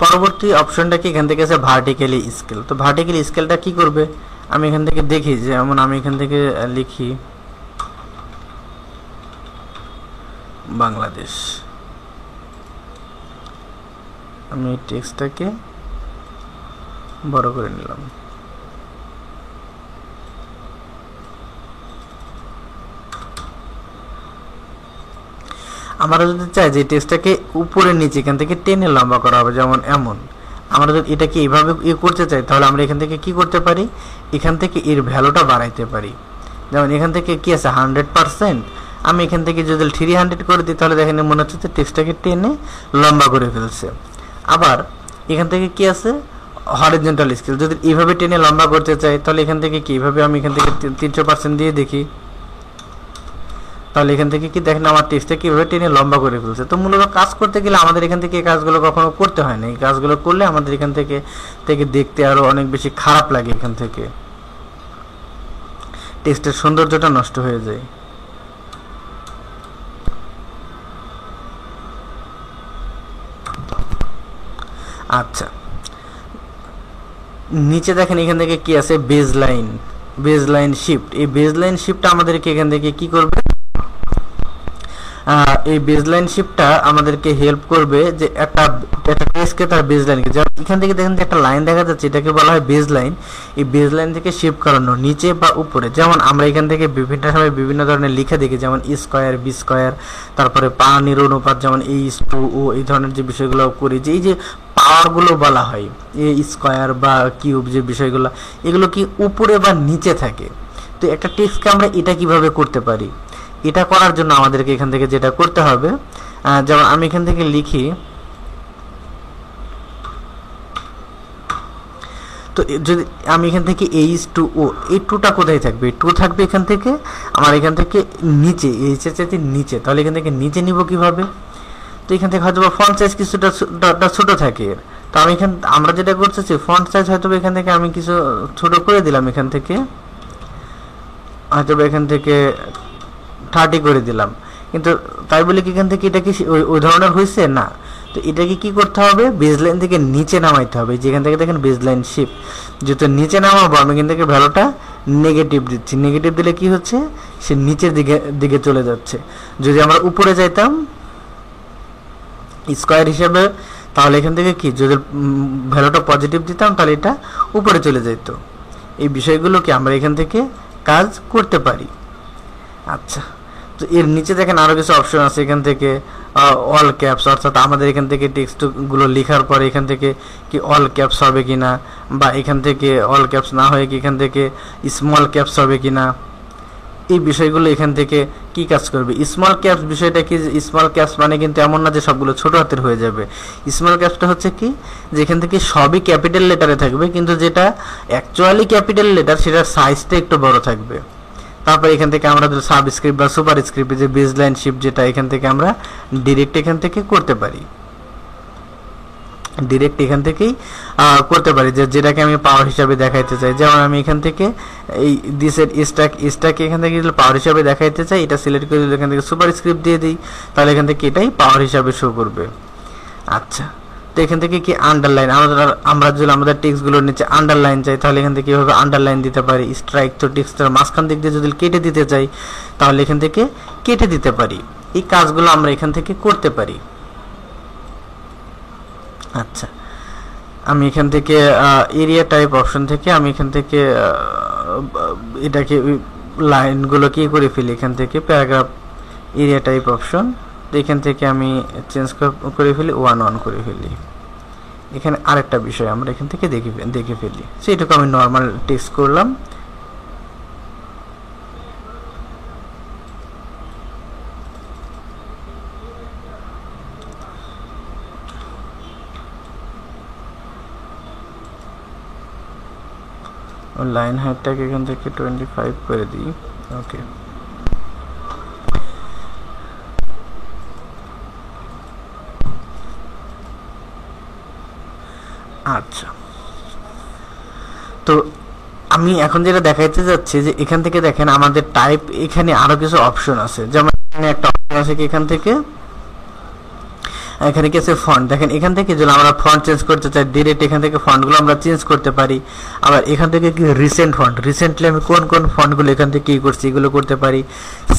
পরবর্তী অপশনটা কি এখান থেকে আছে ভার্টিক্যালি স্কেল। তো ভার্টিক্যালি স্কেলটা কি করবে, আমি এখান থেকে দেখি, যেমন আমি এখান থেকে লিখি বাংলাদেশ, আমি টেক্সটটাকে বড় করে নিলাম। আমরা যদি চাই যে টেক্সটটাকে উপরে নিচে এখান থেকে টেনে লম্বা করা হবে, যেমন এমন, আমরা যদি এটাকে এইভাবে করতে চাই, তাহলে আমরা এখান থেকে কি করতে পারি, এখান থেকে এর ভ্যালুটা বাড়াইতে পারি। যেমন এখান থেকে কি আছে 100%, আমি এখান থেকে যদি 300 করে দিই, তাহলে দেখেন মনে হচ্ছে যে টেক্সটটাকে টেনে লম্বা করে ফেলছে। আবার এখান থেকে কি আছে হরিজন্টাল স্কেল, যদি এইভাবে টেনে লম্বা করতে চাই, তাহলে এখান থেকে কি এইভাবে আমি এখান থেকে 300% দিয়ে দেখি, তাহলে এখান থেকে কি দেখেন আমার টেক্সটটা কিভাবে টেনে লম্বা করে ফেলছে। তো মূলত কাজ করতে গেলে আমাদের এখান থেকে এই কাজগুলো কখনো করতে হয় না। এই কাজগুলো করলে আমাদের এখান থেকে দেখতে আরো অনেক বেশি খারাপ লাগে, এখান থেকে টেক্সটের সৌন্দর্যটা নষ্ট হয়ে যায়। আচ্ছা, নিচে দেখেন এখান থেকে কি আছে বেজলাইন শিফট। এই বেজলাইন শিফটটা আমাদেরকে এখান থেকে কি করবে, এই বেজলাইন শিফটটা আমাদেরকে হেল্প করবে যে একটা টেক্সটকে তার বেজলাইনকে, যেমন এখান থেকে দেখেন যে একটা লাইন দেখা যাচ্ছে, এটাকে বলা হয় বেজলাইন। এই বেজলাইন থেকে শিফট করানো নিচে বা উপরে, যেমন আমরা এখান থেকে বিভিন্ন সময় বিভিন্ন ধরনের লিখে দেখি, যেমন ই স্কোয়ার, বি স্কোয়ার, তারপরে পানির অনুপাত, যেমন A:2O, এই ধরনের যে বিষয়গুলো করি, যে এই যে পাওয়ারগুলো বলা হয় এ স্কোয়ার বা কিউব, যে বিষয়গুলো এগুলো কি উপরে বা নিচে থাকে। তো একটা টেক্সটকে আমরা এটা কিভাবে করতে পারি, এটা করার জন্য আমাদেরকে এখান থেকে যেটা করতে হবে, যেমন আমি এখান থেকে লিখি, তো যদি আমি এখান থেকে H2O, এই 2টা কোথায় থাকবে, 2 থাকবে এখান থেকে আমার এখান থেকে নিচে, H এর চাইতে নিচে, তাহলে এখান থেকে নিচে নিব কিভাবে, তো এখান থেকে হয়তো ফন্ট সাইজ কিছুটা ছোট থাকে, তো আমরা যেটা করতেছি ফন্ট সাইজ হয়তো এখান থেকে আমি কিছু ছোট করে দিলাম, এখান থেকে হয়তো এখান থেকে 30 করে দিলাম, কিন্তু তাই বলে কি এখান থেকে এটা কি ওই ধরনের হয়েছে না। তো এটাকে কি করতে হবে, বেজলাইন থেকে নিচে নামাইতে হবে। যেখান থেকে দেখেন বেজলাইন শিফট, যেহেতু নিচে নামাবো আমি এখান থেকে ভ্যালুটা নেগেটিভ দিচ্ছি, নেগেটিভ দিলে কি হচ্ছে, সে নিচের দিকে চলে যাচ্ছে। যদি আমরা উপরে যাইতাম স্কোয়ার হিসেবে, তাহলে এখান থেকে কি যদি ভ্যালুটা পজিটিভ দিতাম, তাহলে এটা উপরে চলে যেত। এই বিষয়গুলোকে আমরা এখান থেকে কাজ করতে পারি। আচ্ছা, তো এর নিচে দেখেন আরো কিছু অপশন আছে, এখান থেকে অল ক্যাপস, অর্থাৎ আমাদের এখান থেকে টেক্সটগুলো লেখার পরে এখান থেকে কি অল ক্যাপস হবে কিনা, বা এখান থেকে অল ক্যাপস না হয়ে কি এখান থেকে স্মল ক্যাপস হবে কিনা, এই বিষয়গুলো এখান থেকে কি কাজ করবে। স্মল ক্যাপস বিষয়টা কি, স্মল ক্যাপস মানে কিন্তু এমন না যে সবগুলো ছোট হাতের হয়ে যাবে। স্মল ক্যাপসটা হচ্ছে কি, যে এখান থেকে সবই ক্যাপিটাল লেটারে থাকবে, কিন্তু যেটা অ্যাকচুয়ালি ক্যাপিটাল লেটার সেটার সাইজটা একটু বড় থাকবে। তারপর এখান থেকে আমরা সাবস্ক্রিপ্ট বা সুপার স্ক্রিপ্ট, যে বেজলাইন শিফট, যেটা এখান থেকে আমরা ডিরেক্ট এখান থেকে করতে পারি, ডিরেক্ট এখান থেকেই করতে পারি, যেটাকে আমি পাওয়ার হিসাবে দেখাইতে চাই। যেমন আমি এখান থেকে এই দিসের স্ট্যাক এখান থেকে পাওয়ার হিসাবে দেখাইতে চাই, এটা সিলেক্ট করে এখান থেকে সুপার স্ক্রিপ্ট দিয়ে দিই, তাহলে এখান থেকে এটাই পাওয়ার হিসাবে শো করবে। আচ্ছা, তো তো এখান থেকে কি আন্ডারলাইন, আমরা যদি আমাদের টেক্সটগুলোর নিচে আন্ডারলাইন চাই তাহলে এখান থেকে কিভাবে আন্ডারলাইন দিতে পারি। স্ট্রাইক তো টেক্সটের মাঝখান দিক দিয়ে যদি কেটে দিতে চাই তাহলে এখান থেকে কেটে দিতে পারি। এই কাজগুলো আমরা এখান থেকে করতে পারি। আচ্ছা, আমি এখান থেকে এরিয়া টাইপ অপশন থেকে আমি এখান থেকে এটাকে লাইনগুলো কি করে ফেলি, এখান থেকে প্যারাগ্রাফ এরিয়া টাইপ অপশন, এখান থেকে আমি চেঞ্জ করে ফেলি 1 করে ফেলি। এখানে আরেকটা বিষয় আমরা এখান থেকে দেখে ফেলি, সেটুকু আমি নর্মাল টেক্সট করলাম। লাইন হাইটটাকে এখান থেকে 25 করে দিই। ওকে, আচ্ছা, তো আমি এখন যেটা দেখাইতে যাচ্ছি যে এখান থেকে দেখেন আমাদের টাইপ, এখানে আরো কিছু অপশন আছে। যেমন এখানে একটা অপশন আছে কি এখান থেকে, এখানে কি আছে ফন্ট। দেখেন এখান থেকে যদি আমরা ফন্ট চেঞ্জ করতে চাই ডাইরেক্ট এখান থেকে ফন্টগুলো আমরা চেঞ্জ করতে পারি। আবার এখান থেকে কি রিসেন্ট ফন্ট, রিসেন্টলি আমি কোন কোন ফন্টগুলো এখান থেকে কি করছি এগুলো করতে পারি।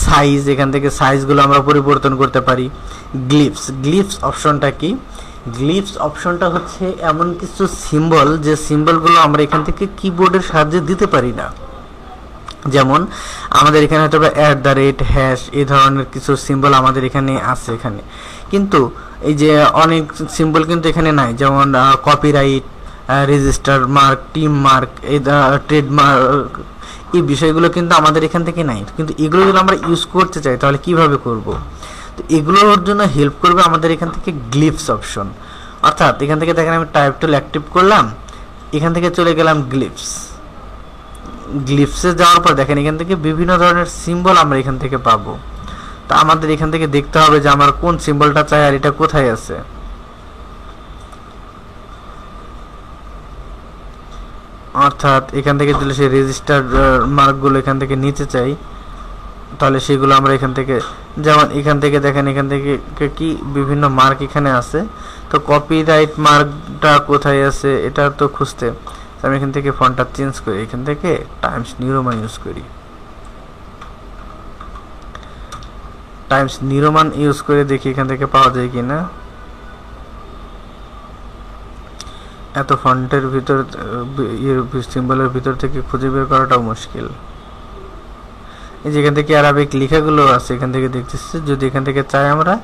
সাইজ, এখান থেকে সাইজগুলো আমরা পরিবর্তন করতে পারি। গ্লিপস, গ্লিপস অপশনটা কি, গ্লিপস অপশনটা হচ্ছে এমন কিছু সিম্বল যে সিম্বলগুলো আমরা এখান থেকে কিবোর্ডের সাহায্যে দিতে পারি না। যেমন আমাদের এখানে হয়তো @ হ্যাশ এই ধরনের কিছু সিম্বল আমাদের এখানে আছে এখানে, কিন্তু এই যে অনেক সিম্বল কিন্তু এখানে নাই। যেমন copyright, register mark, team mark, এই ট্রেডমার্ক, এই বিষয়গুলো কিন্তু আমাদের এখান থেকে নাই। কিন্তু এগুলো যদি আমরা ইউজ করতে চাই তাহলে কিভাবে করব, তো এগুলোর জন্য হেল্প করবে আমাদের এখান থেকে গ্লিপস অপশন। অর্থাৎ এখান থেকে দেখেন আমি টাইপ টুল অ্যাক্টিভ করলাম, এখান থেকে চলে গেলাম গ্লিপস। গ্লিপসে যাওয়ার পর দেখেন এখান থেকে বিভিন্ন ধরনের সিম্বল আমরা এখান থেকে পাবো। তো আমাদের এখান থেকে দেখতে হবে যে আমার কোন সিম্বলটা চাই আর এটা কোথায় আছে। অর্থাৎ এখান থেকে যদি সেই রেজিস্টার মার্কগুলো এখান থেকে নিতে চাই তাহলে সেগুলো আমরা এখান থেকে, যেমন এখান থেকে দেখেন এখান থেকে কি বিভিন্ন মার্ক এখানে আছে। তো কপিরাইট মার্কটা কোথায় আছে এটা তো খুঁজতে আমি এখান থেকে ফন্টটা চেঞ্জ করি, এখান থেকে টাইমস নিউ রোমান ইউজ করি। টাইমস নিউ রোমান ইউজ করে দেখি এখান থেকে পাওয়া যায় কিনা। এত ফন্টের ভিতর সিম্বলের ভিতর থেকে খুঁজে বের করাটাও মুশকিল। এই যে এখান থেকে আরবিক লেখাগুলো আছে এখান থেকে দেখতেছি, যদি এখান থেকে চাই আমরা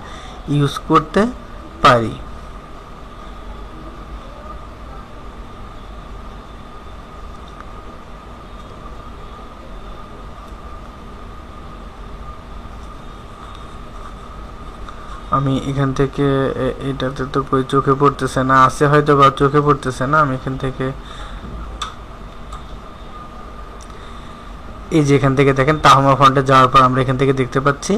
ইউজ করতে পারি। আমি এখান থেকে এটাতে তো কই চোখে পড়তেছে না, আছে হয়তো বা চোখে পড়তেছে না। আমি এখান থেকে এই যে এখান থেকে দেখেন তাহমা ফন্টে যাওয়ার পর আমরা এখান থেকে দেখতে পাচ্ছি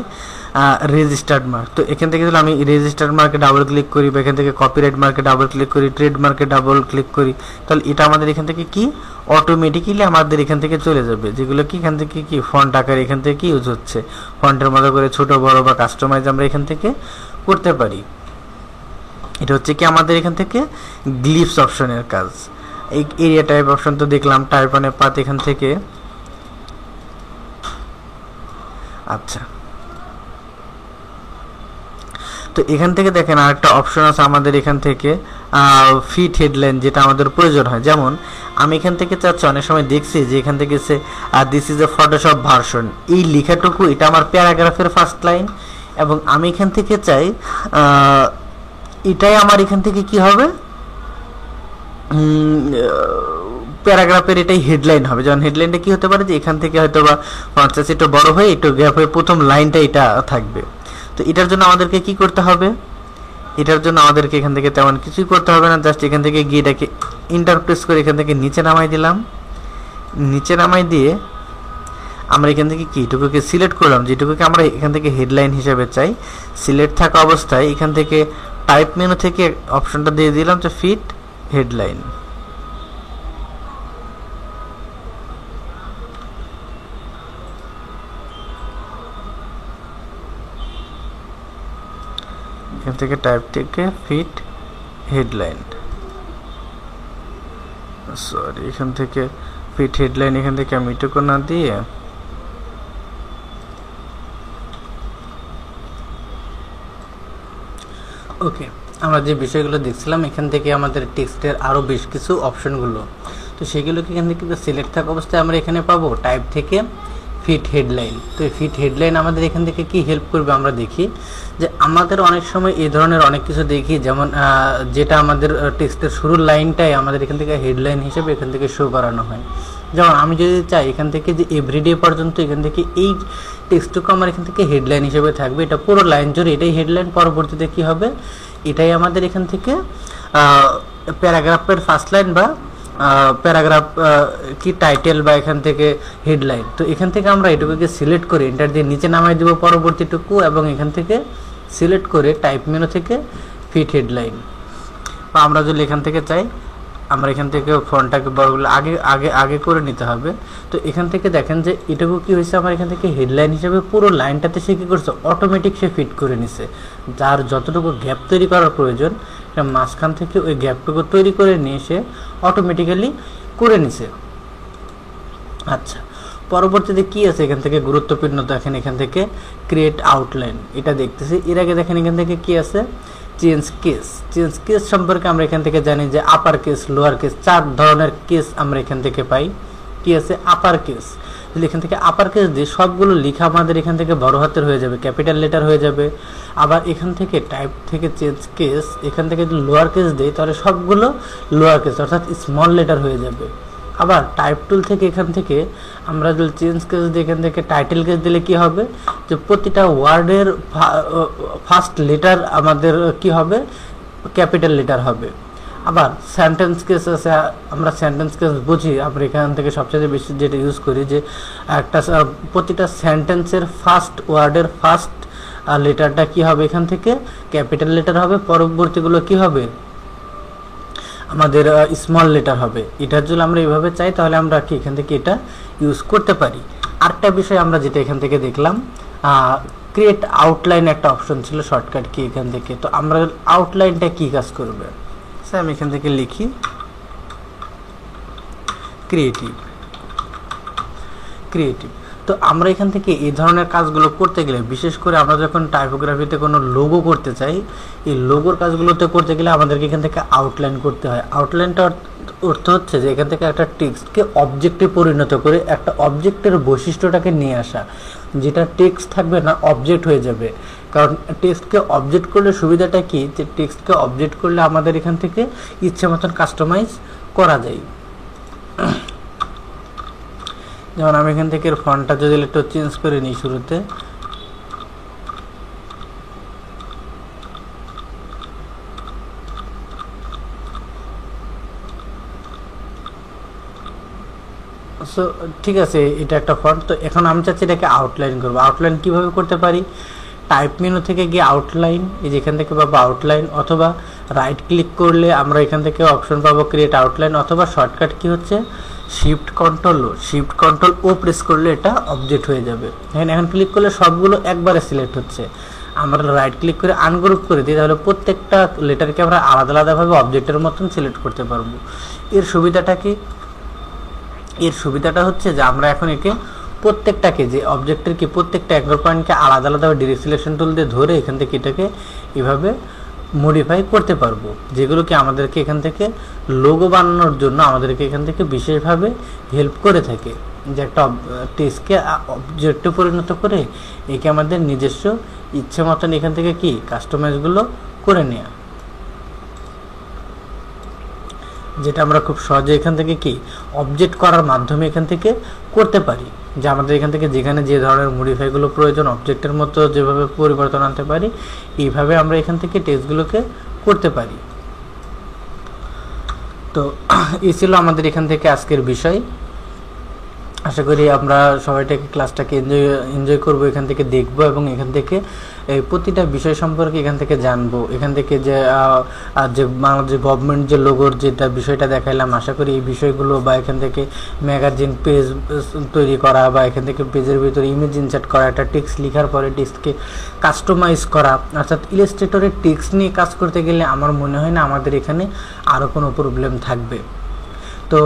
রেজিস্টার্ড মার্ক। তো এখান থেকে যদি আমি রেজিস্টার্ড মার্কে ডাবল ক্লিক করি বা এখান থেকে কপিরাইট মার্কে ডাবল ক্লিক করি, ট্রেড মার্কে ডাবল ক্লিক করি, তাহলে এটা আমাদের এখান থেকে কি অটোমেটিক্যালি আমাদের এখান থেকে চলে যাবে, যেগুলো কি এখান থেকে কি ফন্ট আকারে এখান থেকে কি ইউজ হচ্ছে। ফন্টের মতো করে ছোট বড় বা কাস্টমাইজ আমরা এখান থেকে করতে পারি। এটা হচ্ছে কি আমাদের এখান থেকে গ্লিপস অপশনের কাজ। এই এরিয়া টাইপ অপশন তো দেখলাম, টাইপ অনে পাত এখান থেকে। আচ্ছা, তো এখান থেকে দেখেন আরেকটা অপশন আছে আমাদের এখান থেকে ফিট হেডলাইন, যেটা আমাদের প্রয়োজন হয়। যেমন আমি এখান থেকে চাচ্ছি, অনেক সময় দেখছি যে এখান থেকে say this is a Photoshop version, এই লেখাটুকু এটা আমার প্যারাগ্রাফের ফার্স্ট লাইন, এবং আমি এখান থেকে চাই এটাই আমার এখান থেকে কি হবে প্যারাগ্রাফের এটাই হেডলাইন হবে। যেমন হেডলাইনটা কি হতে পারে যে এখান থেকে হয়তো বা পঞ্চাশ একটু বড় হয়ে একটু গ্যাপ হয়ে প্রথম লাইনটা এটা থাকবে। তো এটার জন্য আমাদেরকে কি করতে হবে, এটার জন্য আমাদেরকে এখান থেকে তেমন কিছুই করতে হবে না, জাস্ট এখান থেকে গিয়ে এটাকে ইন্টার প্রেস করে এখান থেকে নিচে নামাই দিলাম। নিচে নামাই দিয়ে আমরা এখান থেকে কি এটুকুকে সিলেক্ট করলাম, যেটুকুকে আমরা এখান থেকে হেডলাইন হিসেবে চাই। সিলেক্ট থাকা অবস্থায় এখান থেকে টাইপ মেনু থেকে অপশনটা দিয়ে দিলাম যে ফিট হেডলাইন। এখান থেকে টাইপ থেকে ফিট হেডলাইন, সরি এখান থেকে ফিট হেডলাইন এখান থেকে আমি এটুকু না দিয়ে ওকে, আমরা যে বিষয়গুলো দেখছিলাম এখান থেকে আমাদের টেক্সটের আরও বেশ কিছু অপশনগুলো, তো সেগুলোকে এখান থেকে সিলেক্ট থাকা অবস্থায় আমরা এখানে পাবো টাইপ থেকে ফিট হেডলাইন। তো এই ফিট হেডলাইন আমাদের এখান থেকে কি হেল্প করবে আমরা দেখি যে আমাদের অনেক সময় এই ধরনের অনেক কিছু দেখি, যেমন যেটা আমাদের টেক্সটের শুরুর লাইনটাই আমাদের এখান থেকে হেডলাইন হিসেবে এখান থেকে শো করানো হয়। যেমন আমি যদি চাই এখান থেকে যে এভরিডে পর্যন্ত এখান থেকে এই টেক্সটটুকু আমার এখান থেকে হেডলাইন হিসেবে থাকবে, এটা পুরো লাইন জুড়ে এটাই হেডলাইন, পরবর্তীতে কি হবে এটাই আমাদের এখান থেকে প্যারাগ্রাফের ফার্স্ট লাইন বা প্যারাগ্রাফ কি টাইটেল বা এখান থেকে হেডলাইন। তো এখান থেকে আমরা এটুকুকে সিলেক্ট করে এন্টার দিয়ে নিচে নামাই দেবো পরবর্তীটুকু, এবং এখান থেকে সিলেক্ট করে টাইপ মেনু থেকে ফিট হেডলাইন, বা আমরা যদি এখান থেকে চাই আমরা এখান থেকে ফন্টটাকে বড়গুলো আগে আগে আগে করে নিতে হবে। তো এখান থেকে দেখেন যে এটুকু কি হয়েছে আমার এখান থেকে হেডলাইন হিসেবে পুরো লাইনটাতে সে কী করছে অটোমেটিক সে ফিট করে নিছে, যার যতটুকু গ্যাপ তৈরি করার প্রয়োজন মাঝখান থেকে ওই গ্যাপটুকু তৈরি করে নিয়ে সে অটোমেটিক্যালি করে নিছে। আচ্ছা, পরবর্তীতে কি আছে এখান থেকে গুরুত্বপূর্ণ, দেখেন এখান থেকে ক্রিয়েট আউটলাইন এটা দেখতেছি। এর আগে দেখেন এখান থেকে কি আছে চেঞ্জ কেস। চেঞ্জ কেস সম্পর্কে আমরা এখান থেকে জানি যে আপার কেস, লোয়ার কেস, 4 ধরনের কেস আমরা এখান থেকে পাই। কি আছে আপার কেস, যদি এখান থেকে আপার কেস দিই সবগুলো লেখা আমাদের এখান থেকে বড় হাতের হয়ে যাবে, ক্যাপিটাল লেটার হয়ে যাবে। আবার এখান থেকে টাইপ থেকে চেঞ্জ কেস এখান থেকে যদি লোয়ার কেস দিই তাহলে সবগুলো লোয়ার কেস অর্থাৎ স্মল লেটার হয়ে যাবে। আবার টাইপ টুল থেকে এখান থেকে আমরা যদি চেঞ্জ কেস দিই এখান থেকে টাইটেল কেস দিলে কি হবে যে প্রতিটা ওয়ার্ডের ফার্স্ট লেটার আমাদের কি হবে ক্যাপিটাল লেটার হবে। আবার সেন্টেন্স কেস আছে, আমরা সেন্টেন্স কেস বুঝি, আমরা এখান থেকে সবচেয়ে বেশি যেটা ইউজ করি যে একটা প্রতিটা সেন্টেন্সের ফার্স্ট ওয়ার্ডের ফার্স্ট লেটারটা কি হবে এখান থেকে ক্যাপিটাল লেটার হবে, পরবর্তীগুলো কি হবে আমাদের স্মল লেটার হবে। এটার জন্য আমরা এইভাবে চাই তাহলে আমরা কি এখান থেকে এটা ইউজ করতে পারি। আরেকটা বিষয় আমরা যেটা এখান থেকে দেখলাম ক্রিয়েট আউটলাইন একটা অপশন ছিল শর্টকাট কি এখান থেকে, তো আমরা আউটলাইনটা কি কাজ করবে আমি এখান থেকে লিখি ক্রিয়েটিভ। তো আমরা এখান থেকে এই ধরনের কাজগুলো করতে গেলে বিশেষ করে আমরা যখন টাইপোগ্রাফিতে কোনো লোগো করতে চাই এই লোগোর কাজগুলোতে করতে গেলে আমাদেরকে এখান থেকে আউটলাইন করতে হয়। আউটলাইনটা অর্থ হচ্ছে যে এখান থেকে একটা টেক্সটকে অবজেক্টে পরিণত করে একটা অবজেক্টের বৈশিষ্ট্যটাকে নিয়ে আসা, যেটা টেক্সট থাকবে না অবজেক্ট হয়ে যাবে। কারণ টেক্সটকে অবজেক্ট করলে সুবিধাটা কি যে টেক্সটকে অবজেক্ট করলে আমাদের এখান থেকে ইচ্ছে মতন কাস্টমাইজ করা যায়। যেমন আমি এখান থেকে ফন্টটা যদি একটু চেঞ্জ করে নিই শুরুতে, সো ঠিক আছে এটা একটা ফন্ট। তো এখন আমি চাচ্ছি এটাকে আউটলাইন করবো। আউটলাইন কিভাবে করতে পারি, টাইপ মেনু থেকে গিয়ে আউটলাইন এই যে এখান থেকে পাবো আউটলাইন, অথবা রাইট ক্লিক করলে আমরা এখান থেকে অপশন পাবো ক্রিয়েট আউটলাইন, অথবা শর্টকাট কি হচ্ছে শিফট কন্ট্রোল ও প্রেস করলে এটা অবজেক্ট হয়ে যাবে। এখন ক্লিক করলে সবগুলো একবারে সিলেক্ট হচ্ছে। আমরা রাইট ক্লিক করে আনগ্রুপ করে দিই তাহলে প্রত্যেকটা লেটারকে আমরা আলাদা আলাদাভাবে অবজেক্টের মতন সিলেক্ট করতে পারবো। এর সুবিধাটা কি, এর সুবিধাটা হচ্ছে যে আমরা এখন একে প্রত্যেকটাকে যে অবজেক্টের কি প্রত্যেকটা অ্যাঙ্গেল পয়েন্টকে আলাদা আলাদাভাবে ডিরেক্ট সিলেকশন টুল দিয়ে ধরে এখান থেকে এটাকে এভাবে মডিফাই করতে পারবো, যেগুলোকে আমাদেরকে এখান থেকে লোগো বানানোর জন্য আমাদেরকে এখান থেকে বিশেষভাবে হেল্প করে থাকে। যে একটা টেক্সটকে অবজেক্টে পরিণত করে একে আমাদের নিজস্ব ইচ্ছে মতন এখান থেকে কি কাস্টমাইজগুলো করে নেওয়া, যেটা আমরা খুব সহজে এখান থেকে কি অবজেক্ট করার মাধ্যমে এখান থেকে করতে পারি। যে আমাদের এখান থেকে যেখানে যে ধরনের মডিফাইগুলো প্রয়োজন অবজেক্টের মতো যেভাবে পরিবর্তন আনতে পারি এইভাবে আমরা এখান থেকে টেক্সটগুলোকে করতে পারি। তো এই ছিল আমাদের এখান থেকে আজকের বিষয়। আশা করি আমরা সবাইটাকে ক্লাসটাকে এনজয় করব, এখান থেকে দেখব এবং এখান থেকে এই প্রতিটা বিষয় সম্পর্কে এখান থেকে জানবো। এখান থেকে যে বাংলাদেশ গভর্নমেন্ট যে লোগোর যেটা বিষয়টা দেখাইলাম, আশা করি এই বিষয়গুলো বা এখান থেকে ম্যাগাজিন পেজ তৈরি করা বা এখান থেকে পেজের ভিতরে ইমেজ ইনসার্ট করা, একটা টেক্সট লেখার পরে টেক্সটকে কাস্টমাইজ করা, অর্থাৎ ইলাস্ট্রেটরের টেক্সট নিয়ে কাজ করতে গেলে আমার মনে হয় না আমাদের এখানে আরও কোনো প্রবলেম থাকবে। তো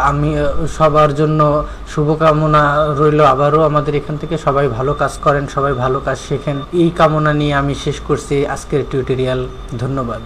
আমি সবার জন্য শুভকামনা রইল। আবারও আমাদের এখান থেকে সবাই ভালো কাজ করেন, সবাই ভালো কাজ শেখেন, এই কামনা নিয়ে আমি শেষ করছি আজকের টিউটোরিয়াল। ধন্যবাদ।